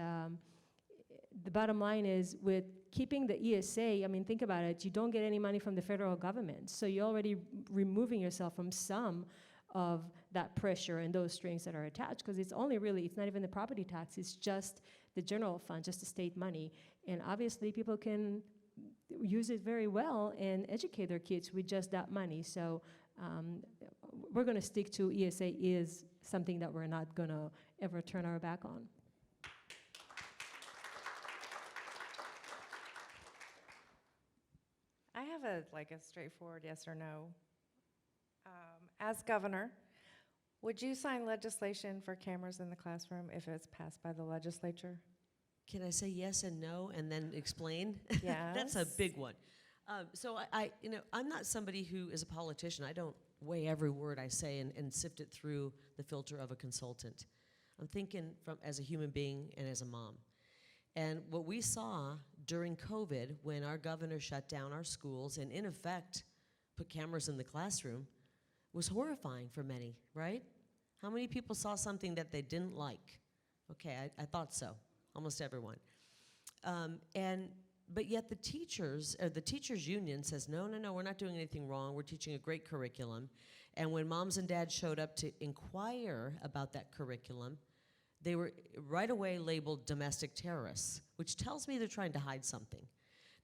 the bottom line is, with keeping the ESA, I mean, think about it. You don't get any money from the federal government, so you're already removing yourself from some of that pressure and those strings that are attached. Because it's not even the property tax. It's just the general fund, just the state money. And obviously, people can use it very well and educate their kids with just that money. So we're going to stick to ESA is something that we're not going to ever turn our back on. I have a straightforward yes or no. As governor, would you sign legislation for cameras in the classroom if it's passed by the legislature? Can I say yes and no and then explain? Yes. That's a big one. So I'm not somebody who is a politician. I don't weigh every word I say and sift it through the filter of a consultant. I'm thinking as a human being and as a mom. And what we saw during COVID, when our governor shut down our schools and in effect put cameras in the classroom, was horrifying for many, right? How many people saw something that they didn't like? Okay, I thought so. Almost everyone. But yet the teachers union says, no, we're not doing anything wrong. We're teaching a great curriculum. And when moms and dads showed up to inquire about that curriculum, they were right away labeled domestic terrorists, which tells me they're trying to hide something.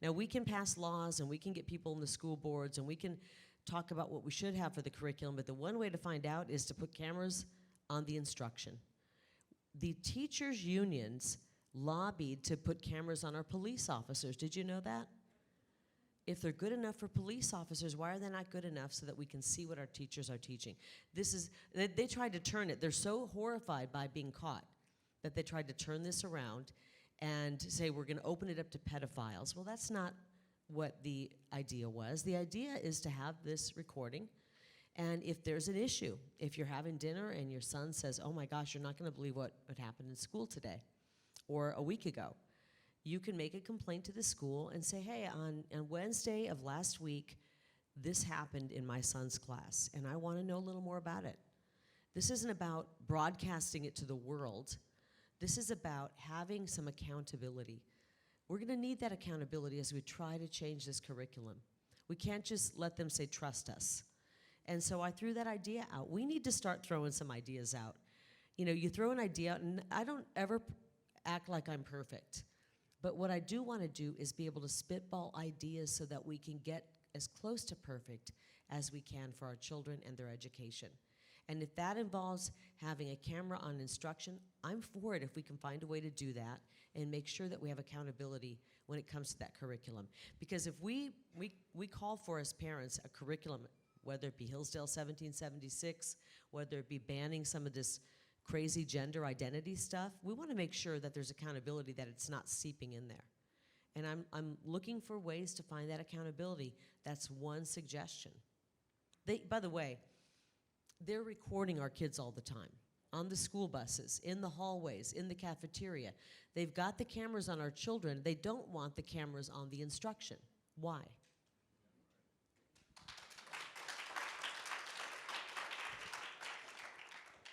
Now, we can pass laws and we can get people in the school boards and we can talk about what we should have for the curriculum, but the one way to find out is to put cameras on the instruction. The teachers' unions lobbied to put cameras on our police officers. Did you know that? If they're good enough for police officers, why are they not good enough so that we can see what our teachers are teaching? They tried to turn it. They're so horrified by being caught that they tried to turn this around and say we're going to open it up to pedophiles. Well, that's not what the idea was. The idea is to have this recording, and if there's an issue, if you're having dinner and your son says, oh my gosh, you're not going to believe what happened in school today or a week ago, you can make a complaint to the school and say, hey, on Wednesday of last week, this happened in my son's class, and I want to know a little more about it. This isn't about broadcasting it to the world. This is about having some accountability. We're going to need that accountability as we try to change this curriculum. We can't just let them say, trust us. And so I threw that idea out. We need to start throwing some ideas out. You throw an idea out, and I don't ever act like I'm perfect. But what I do want to do is be able to spitball ideas so that we can get as close to perfect as we can for our children and their education. And if that involves having a camera on instruction, I'm for it if we can find a way to do that and make sure that we have accountability when it comes to that curriculum. Because if we call for, as parents, a curriculum, whether it be Hillsdale 1776, whether it be banning some of this crazy gender identity stuff, we want to make sure that there's accountability, that it's not seeping in there. And I'm looking for ways to find that accountability. That's one suggestion. By the way, they're recording our kids all the time, on the school buses, in the hallways, in the cafeteria. They've got the cameras on our children. They don't want the cameras on the instruction. Why?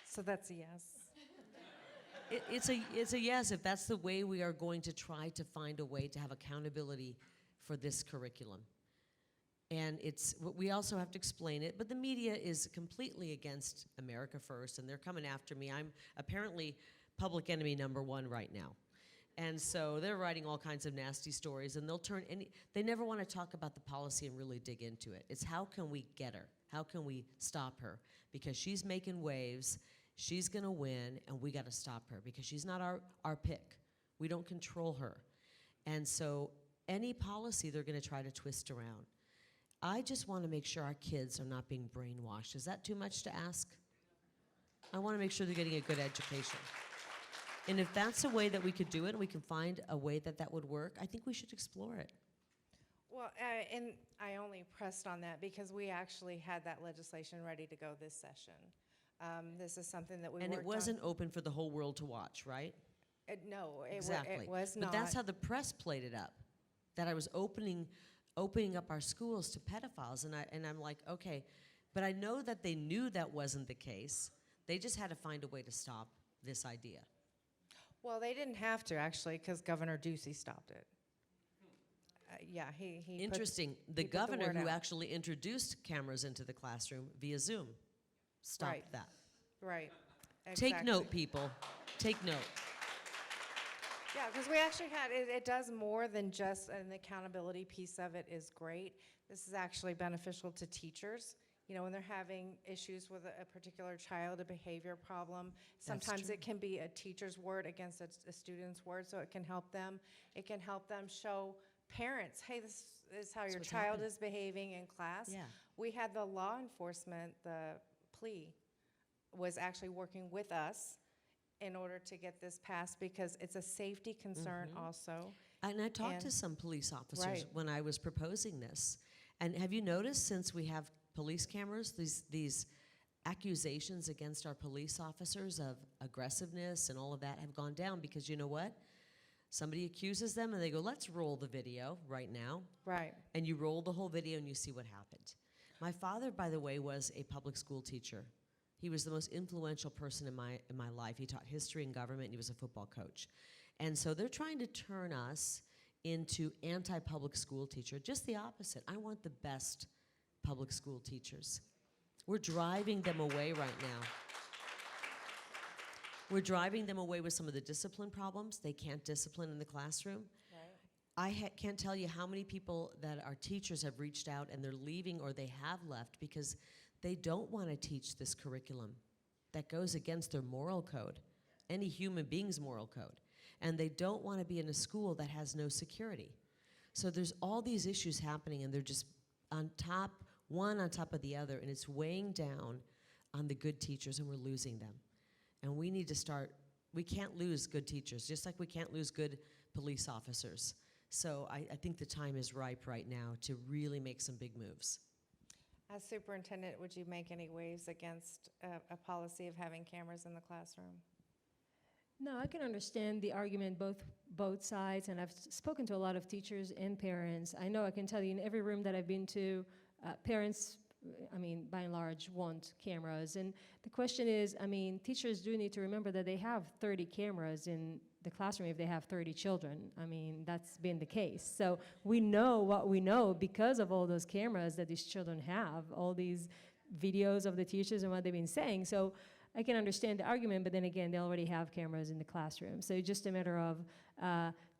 So that's a yes. It's a yes if that's the way we are going to try to find a way to have accountability for this curriculum. And we also have to explain it, but the media is completely against America First, and they're coming after me. I'm apparently public enemy #1 right now. And so they're writing all kinds of nasty stories, and they never want to talk about the policy and really dig into it. It's how can we get her? How can we stop her? Because she's making waves, she's gonna win, and we gotta stop her because she's not our pick. We don't control her. And so any policy they're gonna try to twist around. I just want to make sure our kids are not being brainwashed. Is that too much to ask? I want to make sure they're getting a good education. And if that's a way that we could do it, and we can find a way that that would work, I think we should explore it. Well, and I only pressed on that because we actually had that legislation ready to go this session. This is something that we And worked it wasn't open for the whole world to watch, right? No, Exactly. it was not. But that's how the press played it up, that I was opening up our schools to pedophiles, and I'm like, okay, but I know that they knew that wasn't the case. They just had to find a way to stop this idea. Well, they didn't have to, actually, because Governor Ducey stopped it. Yeah, he put- Interesting. he The put governor word who out. actually introduced cameras into the classroom via Zoom stopped Right. that. Right. Take exactly. note, people. Take note. Yeah, because we actually had, it does more than just, an accountability piece of it is great. This is actually beneficial to teachers. You know, when they're having issues with a particular child, a behavior problem, sometimes true. it can be a teacher's word against a student's word, so it can help them. It can help them show parents, hey, this is how your what's child happening. is behaving in class. Yeah. We had the law enforcement, the plea, was actually working with us in order to get this passed because it's a safety concern also. And I talked to And- some police officers Right. when I was proposing this. And have you noticed, since we have police cameras, these accusations against our police officers of aggressiveness and all of that have gone down because you know what? Somebody accuses them and they go, let's roll the video right now. Right. And you roll the whole video and you see what happened. My father, by the way, was a public school teacher. He was the most influential person in my life. He taught history and government, and he was a football coach. And so they're trying to turn us into anti-public school teacher. Just the opposite. I want the best public school teachers. We're driving them away right now. We're driving them away with some of the discipline problems. They can't discipline in the classroom. Right. I can't tell you how many people that are teachers have reached out and they're leaving or they have left because they don't want to teach this curriculum that goes against their moral code, any human being's moral code. And they don't want to be in a school that has no security. So there's all these issues happening and they're just one on top of the other, and it's weighing down on the good teachers and we're losing them. And we need to we can't lose good teachers, just like we can't lose good police officers. So I think the time is ripe right now to really make some big moves. As superintendent, would you make any waves against a policy of having cameras in the classroom? No, I can understand the argument both sides, and I've spoken to a lot of teachers and parents. I know I can tell you in every room that I've been to, parents, I mean, by and large, want cameras. And the question is, I mean, teachers do need to remember that they have 30 cameras in the classroom if they have 30 children. I mean, that's been the case. So we know what we know because of all those cameras that these children have, all these videos of the teachers and what they've been saying. So I can understand the argument, but then again, they already have cameras in the classroom. So it's just a matter of,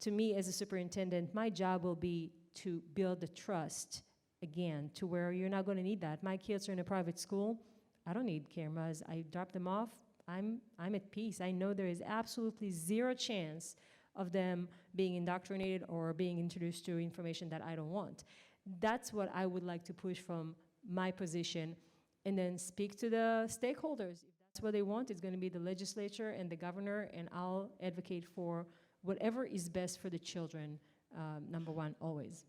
to me as a superintendent, my job will be to build the trust again to where you're not going to need that. My kids are in a private school. I don't need cameras. I drop them off. I'm at peace. I know there is absolutely zero chance of them being indoctrinated or being introduced to information that I don't want. That's what I would like to push from my position, and then speak to the stakeholders. If that's what they want, it's going to be the legislature and the governor, and I'll advocate for whatever is best for the children, number one, always.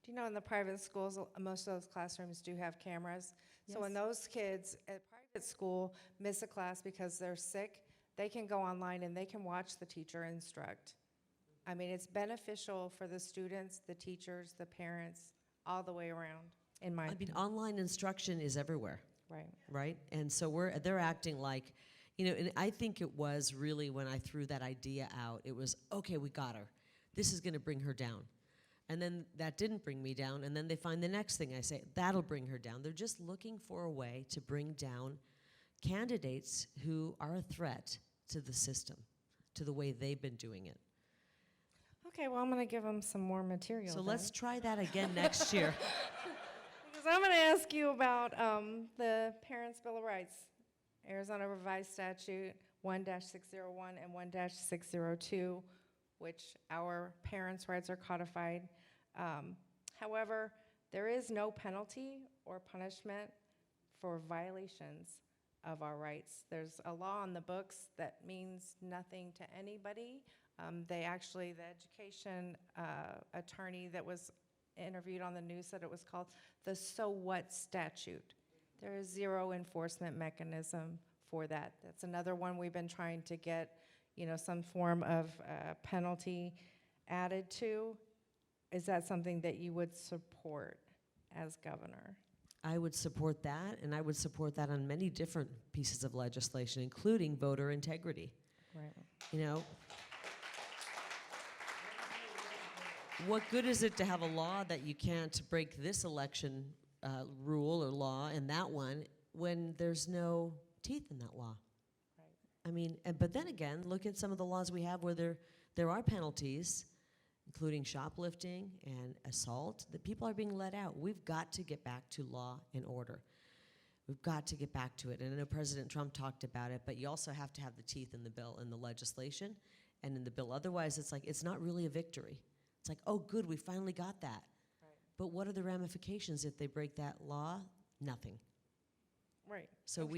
Do you know in the private schools, most of those classrooms do have cameras? So when Yes. those kids at private school miss a class because they're sick, they can go online and they can watch the teacher instruct. I mean, it's beneficial for the students, the teachers, the parents, all the way around, in my I mean, opinion. online instruction is everywhere, Right. right? And so they're acting like, and I think it was really when I threw that idea out, it was, okay, we got her. This is going to bring her down. And then that didn't bring me down, and then they find the next thing I say, that'll bring her down. They're just looking for a way to bring down candidates who are a threat to the system, to the way they've been doing it. Okay, well, I'm going to give them some more material. So then. let's try that again next year. Because I'm going to ask you about the Parents' Bill of Rights, Arizona Revised Statute 1-601 and 1-602, which our parents' rights are codified. However, there is no penalty or punishment for violations of our rights. There's a law on the books that means nothing to anybody. The education attorney that was interviewed on the news said it was called the So What statute. There is zero enforcement mechanism for that. That's another one we've been trying to get, some form of penalty added to. Is that something that you would support as governor? I would support that, and I would support that on many different pieces of legislation, including voter integrity. Right. What good is it to have a law that you can't break this election rule or law and that one when there's no teeth in that law? Right. I mean, but then again, look at some of the laws we have where there are penalties, including shoplifting and assault, that people are being let out. We've got to get back to law and order. We've got to get back to it. And I know President Trump talked about it, but you also have to have the teeth in the bill, in the legislation and in the bill. Otherwise, it's not really a victory. It's like, oh, good, we finally got that. Right. But what are the ramifications if they break that law? Nothing. Right. So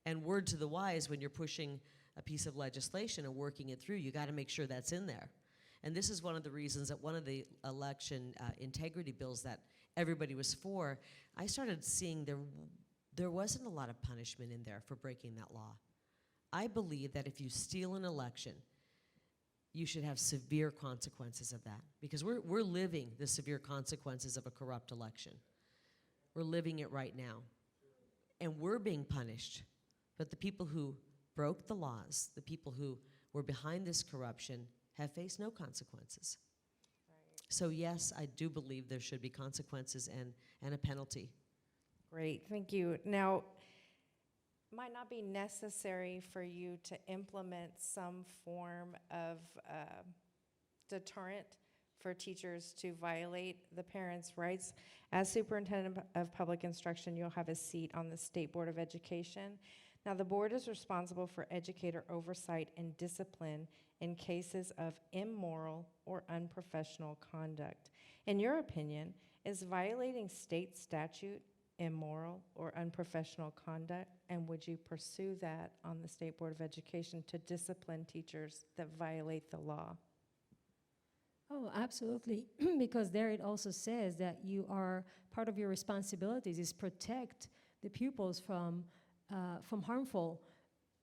and word to the wise, when you're pushing a piece of legislation and working it through, you got to make sure that's in there. And this is one of the reasons that one of the election integrity bills that everybody was for, I started seeing there wasn't a lot of punishment in there for breaking that law. I believe that if you steal an election, you should have severe consequences of that, because we're living the severe consequences of a corrupt election. We're living it right now. And we're being punished. But the people who broke the laws, the people who were behind this corruption, have faced no consequences. Right. So yes, I do believe there should be consequences and a penalty. Great, thank you. Now, it might not be necessary for you to implement some form of deterrent for teachers to violate the parents' rights. As superintendent of public instruction, you'll have a seat on the State Board of Education. Now, the board is responsible for educator oversight and discipline in cases of immoral or unprofessional conduct. In your opinion, is violating state statute immoral or unprofessional conduct? And would you pursue that on the State Board of Education to discipline teachers that violate the law? Oh, absolutely, because there it also says that part of your responsibilities is protect the pupils from harmful,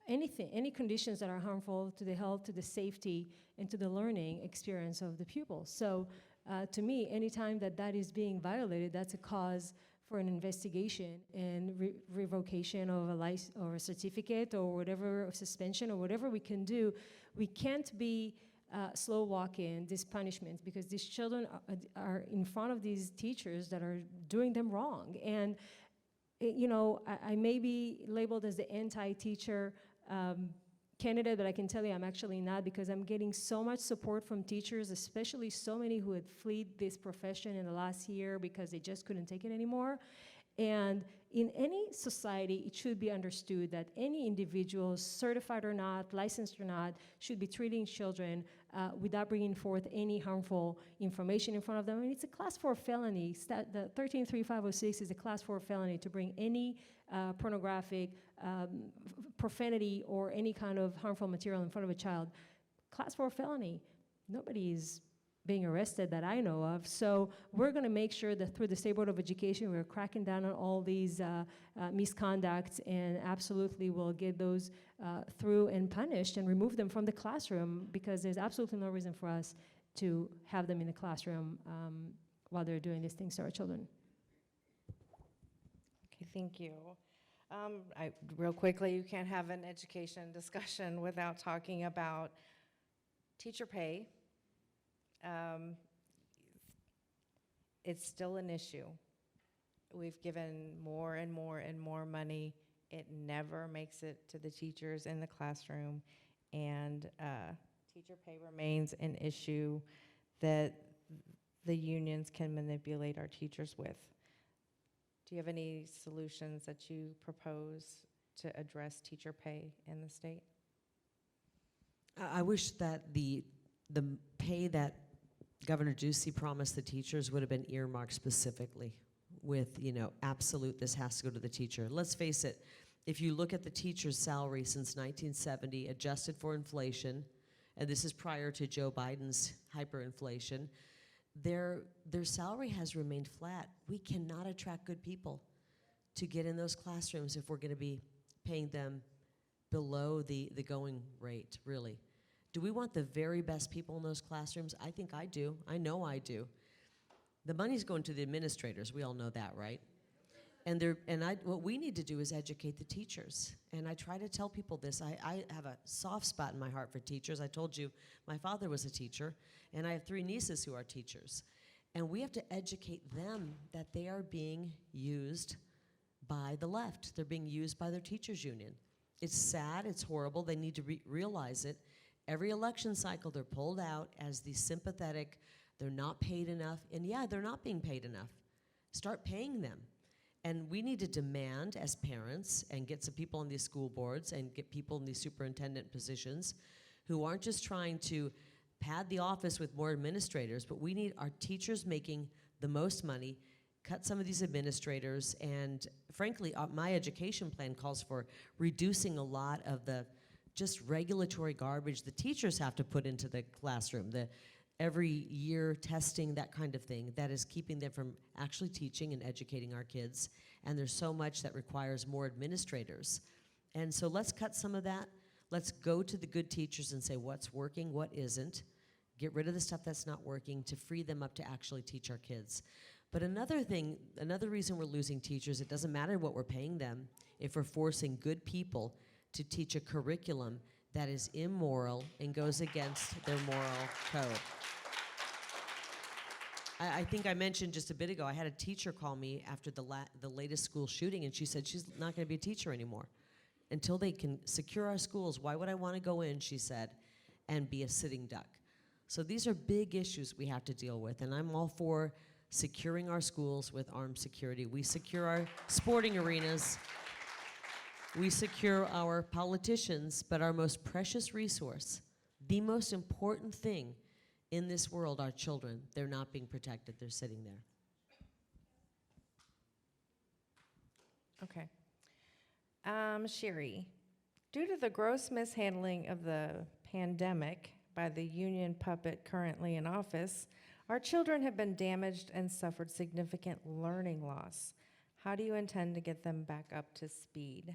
any conditions that are harmful to the health, to the safety, and to the learning experience of the pupils. So to me, anytime that is being violated, that's a cause for an investigation and revocation of a license or a certificate or whatever, suspension or whatever we can do. We can't be slow walking these punishments, because these children are in front of these teachers that are doing them wrong. And I may be labeled as the anti-teacher candidate, but I can tell you I'm actually not, because I'm getting so much support from teachers, especially so many who had fled this profession in the last year because they just couldn't take it anymore. And in any society, it should be understood that any individual, certified or not, licensed or not, should be treating children without bringing forth any harmful information in front of them. I mean, it's a class 4 felony. The 133506 is a class 4 felony to bring any pornographic, profanity, or any kind of harmful material in front of a child. Class 4 felony. Nobody is being arrested that I know of. So we're going to make sure that through the State Board of Education, we're cracking down on all these misconducts, and absolutely will get those through and punished and remove them from the classroom, because there's absolutely no reason for us to have them in the classroom while they're doing these things to our children. Okay, thank you. Real quickly, you can't have an education discussion without talking about teacher pay. It's still an issue. We've given more and more and more money. It never makes it to the teachers in the classroom, and teacher pay remains an issue that the unions can manipulate our teachers with. Do you have any solutions that you propose to address teacher pay in the state? I wish that the pay that Governor Ducey promised the teachers would have been earmarked specifically with, absolute, this has to go to the teacher. Let's face it, if you look at the teacher's salary since 1970, adjusted for inflation, and this is prior to Joe Biden's hyperinflation, their salary has remained flat. We cannot attract good people to get in those classrooms if we're going to be paying them below the going rate, really. Do we want the very best people in those classrooms? I think I do. I know I do. The money's going to the administrators. We all know that, right? What we need to do is educate the teachers. And I try to tell people this. I have a soft spot in my heart for teachers. I told you my father was a teacher, and I have 3 nieces who are teachers. And we have to educate them that they are being used by the left. They're being used by their teachers union. It's sad, it's horrible. They need to realize it. Every election cycle, they're pulled out as the sympathetic, they're not paid enough, and yeah, they're not being paid enough. Start paying them. And we need to demand as parents, and get some people on these school boards, and get people in these superintendent positions who aren't just trying to pad the office with more administrators, but we need our teachers making the most money, cut some of these administrators, and frankly, my education plan calls for reducing a lot of the just regulatory garbage the teachers have to put into the classroom, the every year testing, that kind of thing, that is keeping them from actually teaching and educating our kids. And there's so much that requires more administrators. And so let's cut some of that. Let's go to the good teachers and say what's working, what isn't. Get rid of the stuff that's not working to free them up to actually teach our kids. But another reason we're losing teachers, it doesn't matter what we're paying them if we're forcing good people to teach a curriculum that is immoral and goes against their moral code. I think I mentioned just a bit ago, I had a teacher call me after the latest school shooting, and she said she's not going to be a teacher anymore. Until they can secure our schools, why would I want to go in, she said, and be a sitting duck? So these are big issues we have to deal with, and I'm all for securing our schools with armed security. We secure our sporting arenas. We secure our politicians, but our most precious resource, the most important thing in this world, our children, they're not being protected. They're sitting there. Okay. Sherry, due to the gross mishandling of the pandemic by the union puppet currently in office, our children have been damaged and suffered significant learning loss. How do you intend to get them back up to speed?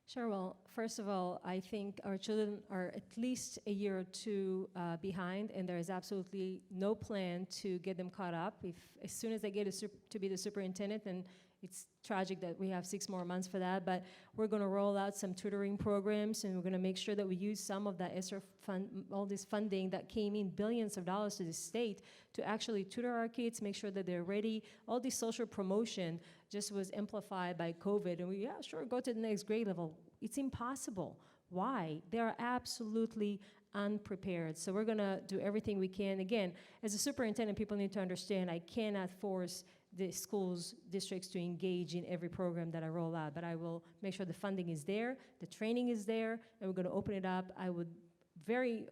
Sure. Well, first of all, I think our children are at least a year or 2 behind, and there is absolutely no plan to get them caught up. As soon as they get to be the superintendent, and it's tragic that we have 6 more months for that, but we're going to roll out some tutoring programs, and we're going to make sure that we use some of that ESSER fund, all this funding that came in, billions of dollars to the state, to actually tutor our kids, make sure that they're ready. All this social promotion just was amplified by COVID, and yeah, sure, go to the next grade level. It's impossible. Why? They are absolutely unprepared. So we're gonna do everything we can. Again, as a superintendent, people need to understand I cannot force the schools, districts to engage in every program that I roll out, but I will make sure the funding is there, the training is there, and we're gonna open it up. I would very,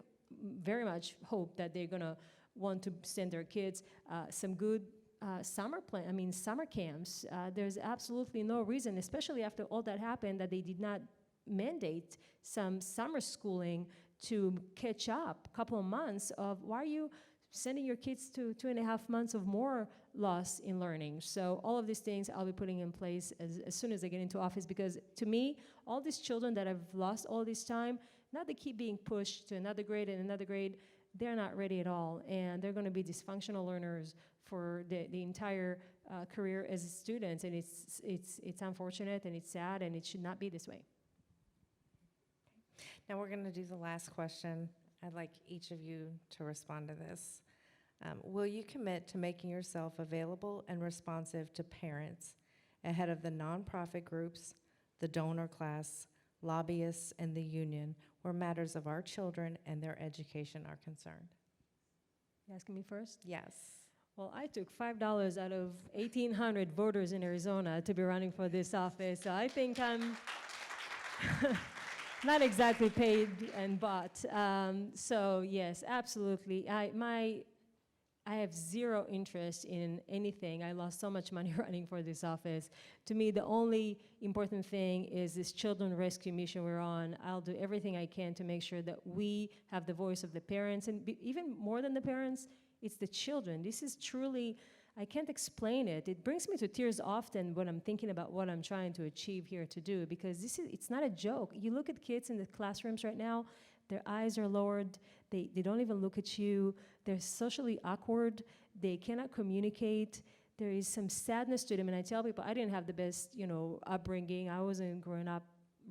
very much hope that they're gonna want to send their kids some good summer camps. There's absolutely no reason, especially after all that happened, that they did not mandate some summer schooling to catch up a couple of months of why are you sending your kids to 2.5 months of more loss in learning. So all of these things I'll be putting in place as soon as I get into office, because to me, all these children that have lost all this time, now they keep being pushed to another grade and another grade, they're not ready at all, and they're gonna be dysfunctional learners for the entire career as students, and it's unfortunate and it's sad and it should not be this way. Now we're going to do the last question. I'd like each of you to respond to this. Will you commit to making yourself available and responsive to parents ahead of the nonprofit groups, the donor class, lobbyists, and the union where matters of our children and their education are concerned? You asking me first? Yes. Well, I took $5 out of 1,800 voters in Arizona to be running for this office, so I think I'm not exactly paid and bought. So yes, absolutely. I have zero interest in anything. I lost so much money running for this office. To me, the only important thing is this children rescue mission we're on. I'll do everything I can to make sure that we have the voice of the parents, and even more than the parents, it's the children. This is truly, I can't explain it. It brings me to tears often when I'm thinking about what I'm trying to achieve here to do, because it's not a joke. You look at kids in the classrooms right now, their eyes are lowered, they don't even look at you, they're socially awkward, they cannot communicate, there is some sadness to them, and I tell people I didn't have the best, upbringing, I wasn't growing up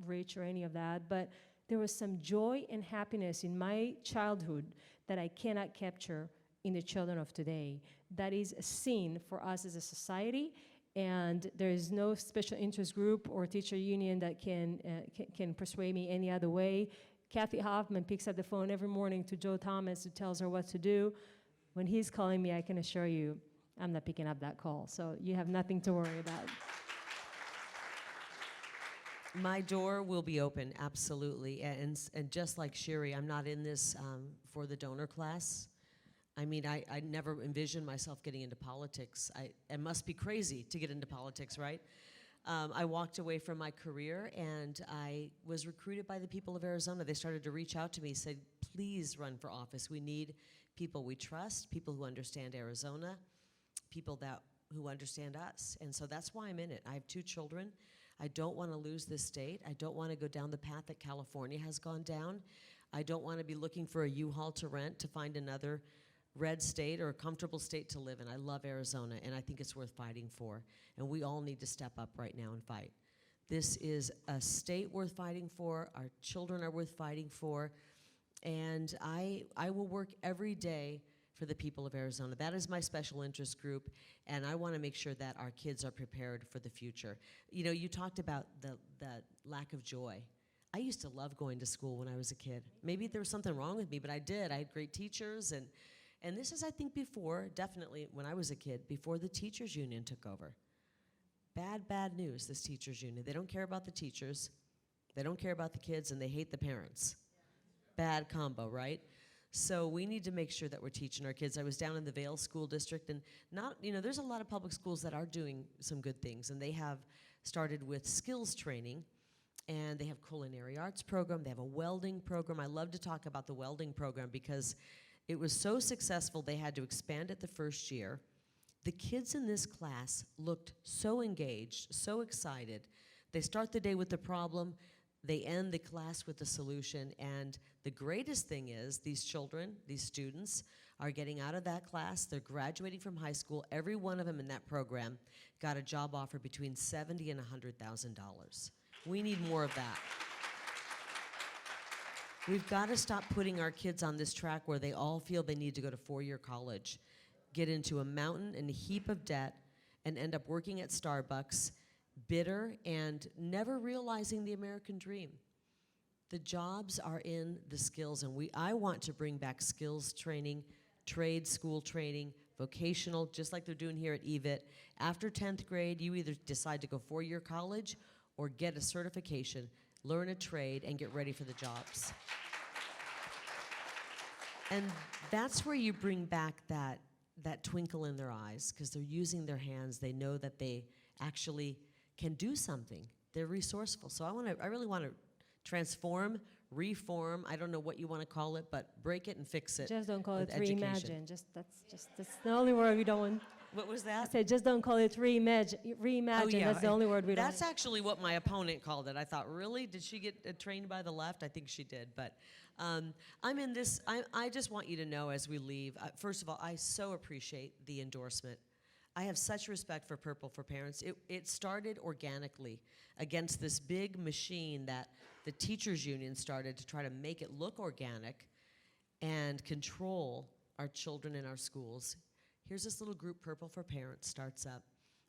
rich or any of that, but there was some joy and happiness in my childhood that I cannot capture in the children of today. That is a sin for us as a society, and there is no special interest group or teacher union that can persuade me any other way. Kathy Hoffman picks up the phone every morning to Joe Thomas, who tells her what to do. When he's calling me, I can assure you, I'm not picking up that call, so you have nothing to worry about. My door will be open, absolutely, and just like Sherry, I'm not in this for the donor class. I mean, I never envisioned myself getting into politics. I must be crazy to get into politics, right? I walked away from my career, and I was recruited by the people of Arizona. They started to reach out to me, said, please run for office. We need people we trust, people who understand Arizona, people who understand us. And so that's why I'm in it. I have 2 children. I don't want to lose this state. I don't want to go down the path that California has gone down. I don't want to be looking for a U-Haul to rent to find another red state or a comfortable state to live in. I love Arizona, and I think it's worth fighting for. And we all need to step up right now and fight. This is a state worth fighting for. Our children are worth fighting for. And I will work every day for the people of Arizona. That is my special interest group, and I want to make sure that our kids are prepared for the future. You know, you talked about the lack of joy. I used to love going to school when I was a kid. Maybe there was something wrong with me, but I did. I had great teachers, and this is, I think, definitely when I was a kid, before the teachers union took over. Bad news, this teachers union. They don't care about the teachers, they don't care about the kids, and they hate the parents. Bad combo, right? So we need to make sure that we're teaching our kids. I was down in the Vail School District, and there's a lot of public schools that are doing some good things, and they have started with skills training, and they have culinary arts program, they have a welding program. I love to talk about the welding program because it was so successful they had to expand it the first year. The kids in this class looked so engaged, so excited. They start the day with the problem, they end the class with the solution, and the greatest thing is these children, these students, are getting out of that class, they're graduating from high school. Every one of them in that program got a job offer between $70,000 and $100,000. We need more of that. We've got to stop putting our kids on this track where they all feel they need to go to 4-year college, get into a mountain and a heap of debt, and end up working at Starbucks, bitter and never realizing the American dream. The jobs are in the skills, and I want to bring back skills training, trade school training, vocational, just like they're doing here at EVIT. After 10th grade, you either decide to go four-year college or get a certification, learn a trade, and get ready for the jobs. And that's where you bring back that twinkle in their eyes, because they're using their hands. They know that they actually can do something. They're resourceful. So I really want to transform, reform, I don't know what you want to call it, but break it and fix it. Just don't call it with education. reimagine. That's the only word we don't want. What was I that? said, just don't call it reimagine. Oh, yeah, That's the only word we don't. That's actually what my opponent called it. I thought, really? Did she get trained by the left? I think she did. But I'm in this. I just want you to know as we leave, first of all, I so appreciate the endorsement. I have such respect for Purple for Parents. It started organically against this big machine that the teachers union started to try to make it look organic and control our children in our schools. Here's this little group, Purple for Parents, starts up,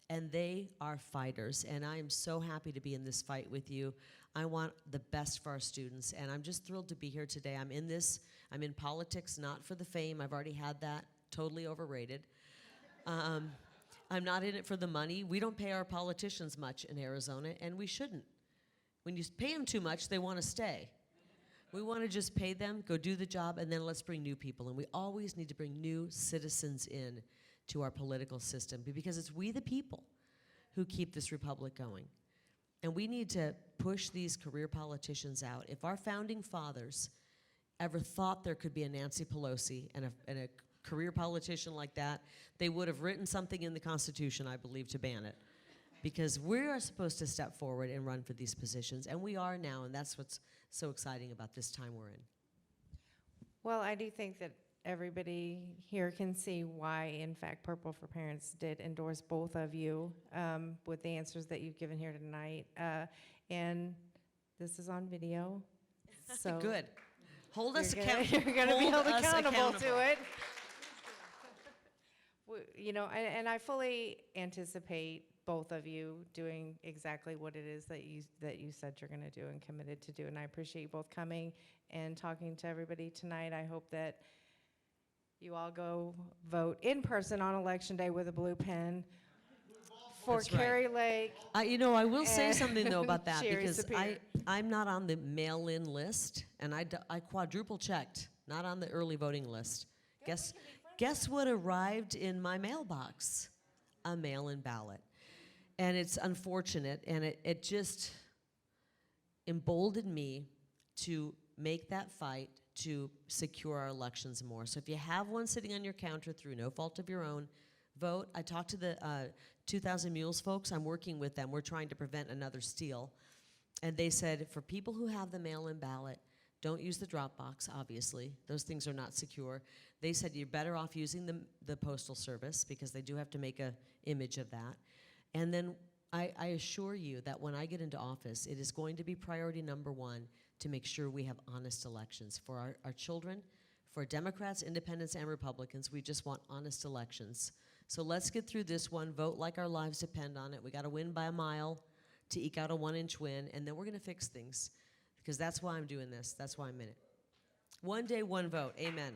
and they are fighters, and I am so happy to be in this fight with you. I want the best for our students, and I'm just thrilled to be here today. I'm in politics, not for the fame. I've already had that, totally overrated. I'm not in it for the money. We don't pay our politicians much in Arizona, and we shouldn't. When you pay them too much, they want to stay. We want to just pay them, go do the job, and then let's bring new people. And we always need to bring new citizens in to our political system, because it's we the people who keep this republic going. And we need to push these career politicians out. If our founding fathers ever thought there could be a Nancy Pelosi and a career politician like that, they would have written something in the Constitution, I believe, to ban it. Because we are supposed to step forward and run for these positions, and we are now, and that's what's so exciting about this time we're in. Well, I do think that everybody here can see why, in fact, Purple for Parents did endorse both of you with the answers that you've given here tonight. And this is on video. So Good. Hold us you're accountable. You're going to be held accountable to it. You know, and I fully anticipate both of you doing exactly what it is that you said you're going to do and committed to do. And I appreciate you both coming and talking to everybody tonight. I hope that you all go vote in person on Election Day with a blue pen for That's right. Carrie Lake. You know, I will say And something, though, about that, Sherry because Sapir. I'm not on the mail-in list, and I quadruple checked, not on the early voting list. Guess what arrived in my mailbox? A mail-in ballot. And it's unfortunate, and it just emboldened me to make that fight to secure our elections more. So if you have one sitting on your counter through no fault of your own, vote. I talked to the 2,000 Mules folks. I'm working with them. We're trying to prevent another steal. And they said, for people who have the mail-in ballot, don't use the drop box, obviously. Those things are not secure. They said you're better off using the Postal Service, because they do have to make an image of that. And then I assure you that when I get into office, it is going to be priority number one to make sure we have honest elections for our children, for Democrats, Independents, and Republicans. We just want honest elections. So let's get through this one, vote like our lives depend on it. We got to win by a mile to eke out a 1-inch win, and then we're going to fix things, because that's why I'm doing this. That's why I'm in it. One day, one vote. Amen.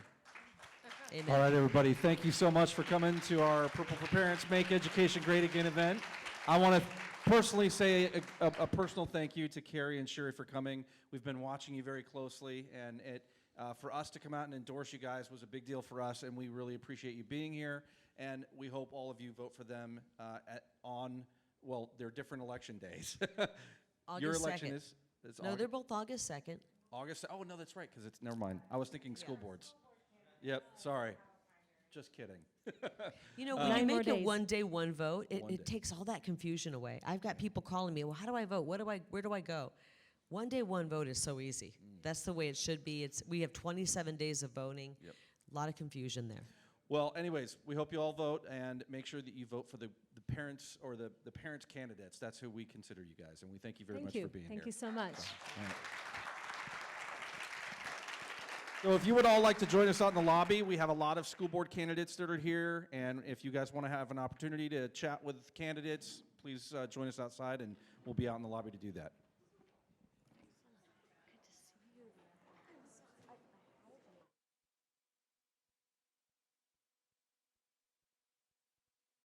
Amen. All right, everybody, thank you so much for coming to our Purple for Parents Make Education Great Again event. I want to personally say a personal thank you to Carrie and Sherry for coming. We've been watching you very closely, and for us to come out and endorse you guys was a big deal for us, and we really appreciate you being here, and we hope all of you vote for them on their different election days. Your August election 2nd. is No, they're both August 2nd. August. Oh, no, that's right, because it's, never mind. I was thinking school boards. Yep, sorry. Just kidding. You know, when you 9 more make it days. one day, one vote, One day. it takes all that confusion away. I've got people calling me, well, how do I vote? Where do I go? One day, one vote is so easy. That's the way it should be. We have 27 days of voting. Yep. A lot of confusion there. Well, anyways, we hope you all vote, and make sure that you vote for the parents, or the parents candidates. That's who we consider you guys, and we thank you very much for being Thank here. you so much. All right. So if you would all like to join us out in the lobby, we have a lot of school board candidates that are here, and if you guys want to have an opportunity to chat with candidates, please join us outside, and we'll be out in the lobby to do that.